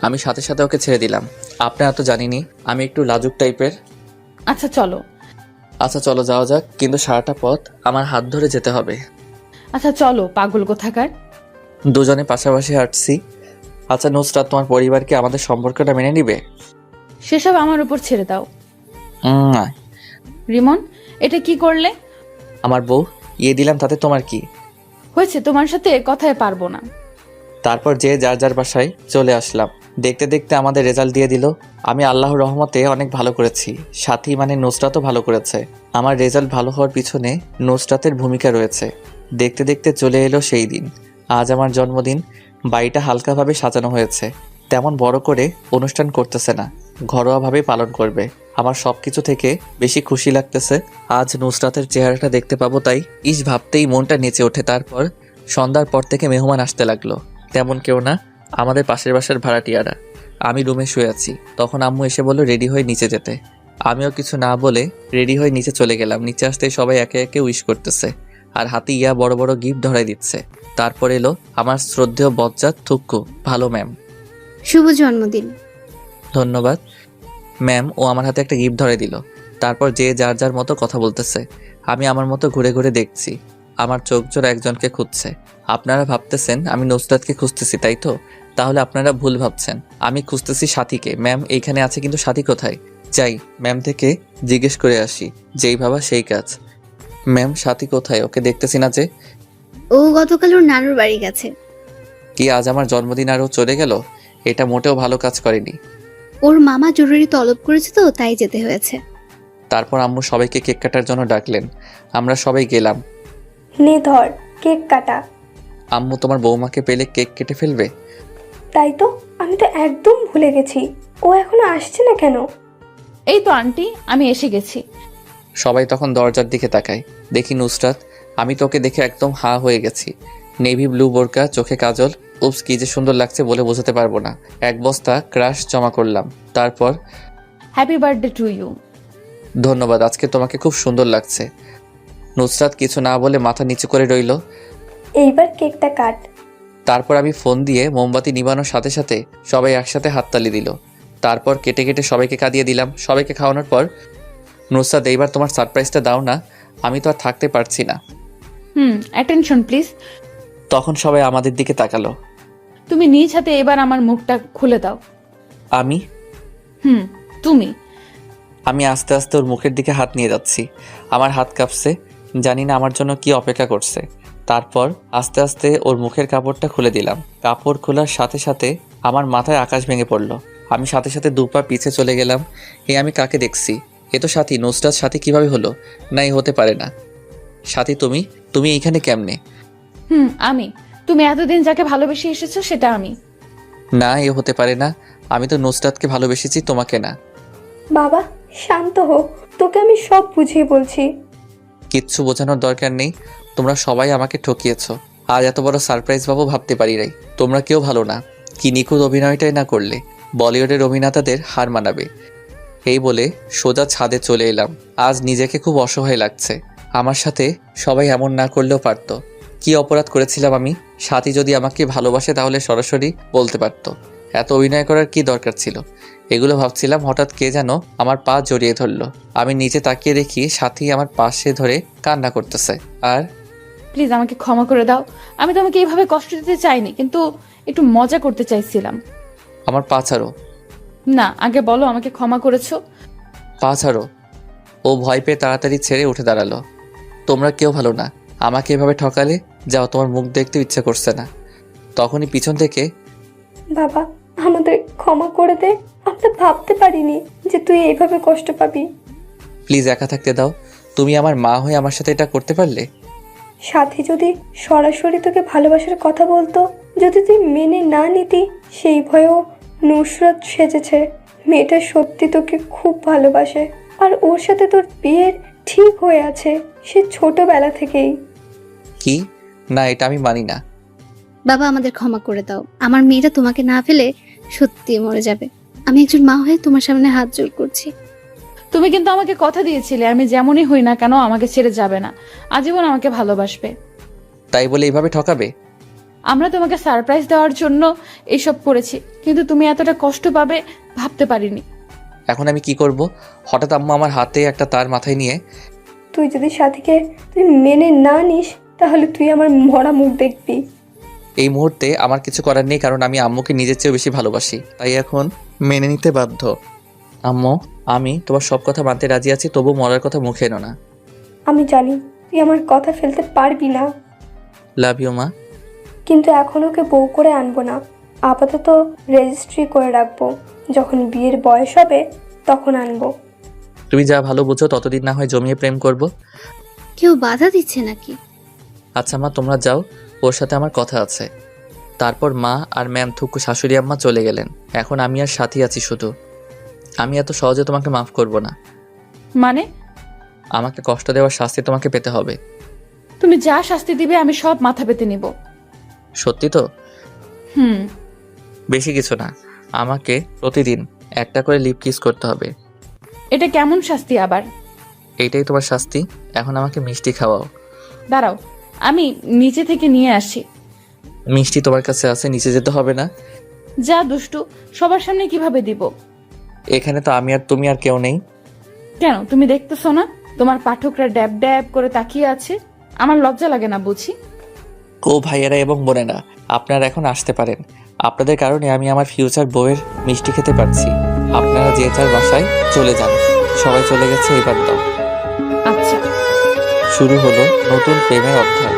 আমি সাথে সাথে ওকে ছেড়ে দিলাম। আপনারা তো জানিনি আমি একটু লাজুক টাইপের। আচ্ছা চলো। আচ্ছা চলো, যাওয়া যাক, কিন্তু সারাটা পথ আমার হাত ধরে যেতে হবে। আচ্ছা চলো, পাগল কোথাকার। দুজনে পাশাপাশি হাঁটছি। আচ্ছা নুসরাত, তোমার পরিবার কি আমাদের সম্পর্কটা মেনে নিবে? সেসব আমার উপর ছেড়ে দাও। না। রিমন, এটা কি করলে? আমার বউ দিলাম, তাতে তোমার কি হয়েছে? তোমার সাথে কথায় পারবো না। তারপর যে যার যার বাসায় চলে আসলাম। দেখতে দেখতে আমাদের রেজাল্ট দিয়ে দিল। আমি আল্লাহর রহমতে অনেক ভালো করেছি, সাথী মানে নুসরাতও ভালো করেছে। আমার রেজাল্ট ভালো হওয়ার পিছনে নুসরাতের ভূমিকা রয়েছে। দেখতে দেখতে চলে এলো সেই দিন। আজ আমার জন্মদিন। বাড়িটা হালকাভাবে সাজানো হয়েছে, তেমন বড় করে অনুষ্ঠান করতেছে না, ঘরোয়াভাবে পালন করবে। আমার সবকিছু থেকে বেশি খুশি লাগতেছে আজ নুসরাতের চেহারাটা দেখতে পাবো, তাই ভাবতেই মনটা নেচে ওঠে। তারপর সন্ধ্যার পর থেকে মেহমান আসতে লাগলো। তেমন কেউ না, আমাদের পাশের বাসার ভাড়াটিয়ারা। আমি রুমে শুয়ে আছি, তখন আম্মু এসে বলল রেডি হয়ে নিচে যেতে। আমিও কিছু না বলে রেডি হয়ে নিচে চলে গেলাম। নিচে আসতেই সবাই একে একে উইশ করতেছে, আর হাতে বড় বড় গিফট ধরাই দিচ্ছে। তারপর এলো আমার শ্রদ্ধেয় বজ্জাত থুক্কু। ভালো ম্যাম। শুভ জন্মদিন। ধন্যবাদ ম্যাম। ও আমার হাতে একটা গিফট ধরে দিল। তারপর যে যার যার মতো কথা বলতেছে। আমি আমার মতো ঘুরে ঘুরে দেখছি। আমার চোখ জোড়া একজনকে খুঁজছে। আপনারা ভাবতেছেন আমি নুসরাতকে খুঁজতেছি, তাই তো? তাহলে আপনারা ভুল ভাবছেন, আমি খুঁজতেছি সাথীকে। ম্যাম এইখানে আছে, কিন্তু সাথী কোথায়? যাই ম্যাম থেকে জিজ্ঞেস করে আসি। যেই ভাবা সেই কাজ। ম্যাম, সাথী কোথায়? ওকে দেখতেছি না যে। ও গতকাল ওর নানুর বাড়ি গেছে। কি আজ আমার জন্মদিন আর ও চলে গেল? এটা মোটেও ভালো কাজ করেনি। ওর মামা জরুরি তলব করেছে তো, তাই যেতে হয়েছে। তারপর আম্মু সবাইকে কেক কাটার জন্য ডাকলেন। আমরা সবাই গেলাম। নে ধর, কেক কাটা। আম্মু তোমার বৌমাকে পেলে কেক কেটে ফেলবে। তাই তো, আমি তো একদম ভুলে গেছি। ও এখনো আসছে না কেন? এই তো আন্টি, আমি এসে গেছি। সবাই তখন দরজার দিকে তাকায়। দেখি নুসরাত। আমি তোকে দেখে একদম হা হয়ে গেছি। নেভি ব্লু বোরকা, চোখে কাজল, উপস কি যে সুন্দর লাগছে বলে বোঝাতে পারবো না। এক বস্তা ক্রাশ জমা করলাম। তারপর হ্যাপি বার্থডে টু ইউ। ধন্যবাদ, আজকে তোমাকে খুব সুন্দর লাগছে। নুসরাত কিছু না বলে মাথা নিচু করে রইল। এইবার কেকটা কাট। তারপর আমি ফোন দিয়ে মোমবাতি নিবানোর সাথে সাথে সবাই একসাথে হাততালি দিল। তারপর কেটে কেটে সবাইকে খাইয়ে দিলাম। সবাইকে খাওয়ানোর পর নুসরাত, এইবার তোমার সারপ্রাইজটা দাও না, আমি তো আর থাকতে পারছি না। Attention please. তখন সবাই আমাদের দিকে তাকালো। তুমি নিজ হাতে এবার আমার মুখটা খুলে দাও। আমি তুমি। আমি আস্তে আস্তে ওর মুখের দিকে হাত নিয়ে যাচ্ছি। আমার হাত কাঁপছে, জানি না আমার জন্য কি অপেক্ষা করছে। তারপর আস্তে আস্তে ওর মুখের কাপড়টা খুলে দিলাম। কাপড় খোলার সাথে সাথে আমার মাথায় আকাশ ভেঙে পড়ল। আমি সাথে সাথে 2 পা পিছে চলে গেলাম। আমি কাকে দেখছি? এ তো সাথী। নুসরাত সাথী কিভাবে হলো? না, এই হতে পারে না। সাথী, তুমি এইখানে কেমনে? আমি। তুমি এতদিন যাকে ভালোবেসে এসেছো সেটা আমি। না, এ হতে পারে না। আমি তো নুসরাতকে ভালোবেসেছি, তোমাকে না। বাবা শান্ত হো, তোকে আমি সব বুঝিয়ে বলছি। কিচ্ছু বোঝানোর দরকার নেই। তোমরা সবাই আমাকে ঠকিয়েছো। আজ এত বড় সারপ্রাইজ পাবো ভাবতে পারি নাই। তোমরা কেউ ভালো না। কি নিখুঁত অভিনয়টাই না করলে, বলিউডের অভিনেতাদের হার মানাবে। এই বলে সোজা ছাদে চলে এলাম। আজ নিজেকে খুব অসহায় লাগছে। আমার সাথে সবাই এমন না করলেও পারতো। কি অপরাধ করেছিলাম আমি? সাথী যদি আমাকে ভালোবাসে তাহলে সরাসরি বলতে পারতো। এত অভিনয় করার কি দরকার ছিল? এগুলো ভাবছিলাম, হঠাৎ কে যেন আমার পা জড়িয়ে ধরলো। আমি নিচে তাকিয়ে দেখি সাথী আমার পাশে ধরে কান্না করতেছে। আর প্লিজ আমাকে ক্ষমা করে দাও। আমি তোমাকে এইভাবে কষ্ট দিতে চাইনি, কিন্তু একটু মজা করতে চাইছিলাম। আমার পা ছাড়ো। না, আগে বলো আমাকে ক্ষমা করেছো। পা ছাড়ো। ও ভয় পেয়ে তাড়াতাড়ি ছেড়ে উঠে দাঁড়ালো। তোমরা কেউ ভালো না। আমাকে এভাবে ঠকালে, যাও, তোমার মুখ দেখতেও ইচ্ছা করছে না। তখনই পিছন থেকে, বাবা আমাদের ক্ষমা করে দে, আমরা ভাবতে পারিনি যে তুই এইভাবে কষ্ট পাবি। প্লিজ একা থাকতে দাও। তুমি আমার মা হয়ে আমার সাথে এটা করতে পারলে? সাথী যদি সরাসরি তোকে ভালোবাসার কথা বলতো, যদি তুই মেনে না নিতি, সেই ভয়েও নুসরত সেজেছে। মেয়েটা সত্যি তোকে খুব ভালোবাসে, আর ওর সাথে তোর বিয়ের ঠিক হয়ে আছে সে ছোটবেলা থেকেই। কি? না, এটা আমি মানি না। বাবা আমাদের ক্ষমা করে দাও। আমার মেয়েটা তোমাকে না ফেলে সত্যি মরে যাবে। আমি একজন মা হয়ে তোমার সামনে হাত জোড় করছি। তুমি কিন্তু আমাকে কথা দিয়েছিলে আমি যেমনই হই না কেন আমাকে ছেড়ে যাবে না, আজীবন আমাকে ভালোবাসবে। তাই বলে এইভাবে ঠকাবে? আমরা তোমাকে সারপ্রাইজ দেওয়ার জন্য এইসব করেছি, কিন্তু তুমি এতটা কষ্ট পাবে ভাবতে পারিনি। এখন আমি কি করব? হঠাৎ আম্মু আমার হাতে একটা তার মাথায় নিয়ে, তুই যদি সাথীকে তুই মেনে না নিস, তাহলে তুই আমার মরা মুখ দেখবি। এই মুহূর্তে আমার কিছু করার নেই, কারণ আমি আম্মুকে নিজের চেয়েও বেশি ভালোবাসি। তাই এখন মেনে নিতে বাধ্য। আম্মু, আমি তোমার সব কথা মানতে রাজি আছি, তবু মরার কথা মুখে এনো না। আমি জানি তুই আমার কথা ফেলতে পারবি না, লাভ ইউ মা। কিন্তু এখন ওকে বউ করে আনবো না। আপাতত রেজিস্ট্রি করে রাখবো, যখন বিয়ের বয়স হবে তখন আনবো। তুমি যা ভালো বুঝো ততদিন না হয় জমিয়ে প্রেম করব। কেউ বাধা দিচ্ছে নাকি? আচ্ছা মা, তোমরা যাও, ওর সাথে আমার কথা আছে। তারপর মা আর ম্যাম থুকু শাশুড়ি আম্মা চলে গেলেন। এখন আমি আর সাথী আছি শুধু। আমি এত সহজে তোমাকে মাফ করব না। মানে? আমাকে কষ্ট দেওয়ার শাস্তি তোমাকে পেতে হবে। তুমি যা শাস্তি দিবে আমি সব মাথা পেতে নিব। সত্যি তো? বেশি কিছু না, আমাকে প্রতিদিন একটা করে লিপ কিস করতে হবে। এটা কেমন শাস্তি আবার? এইটাই তোমার শাস্তি। এখন আমাকে মিষ্টি খাওয়াও। দাঁড়াও, আমি নিচে থেকে নিয়ে আসি। মিষ্টি তোমার কাছে আছে, নিচে যেতে হবে না। যা দুষ্টু, সবার সামনে কিভাবে দিব? এখানে তো আমি আর তুমি আর কেউ নেই। কেন, তুমি দেখতেছো না তোমার পাঠকরা ড্যাব ড্যাব করে তাকিয়ে আছে? আমার লজ্জা লাগে না বুঝি? ও ভাইয়েরা এবং বোনেরা, আপনারা এখন আসতে পারেন। আপনাদের কারণে আমি আমার ফিউচার বউয়ের মিষ্টি খেতে পারছি। আপনারা যে যার বাসায় চলে যান। সবাই চলে গেছে, এবার দাও। আচ্ছা। শুরু হলো নতুন প্রেমের অধ্যায়।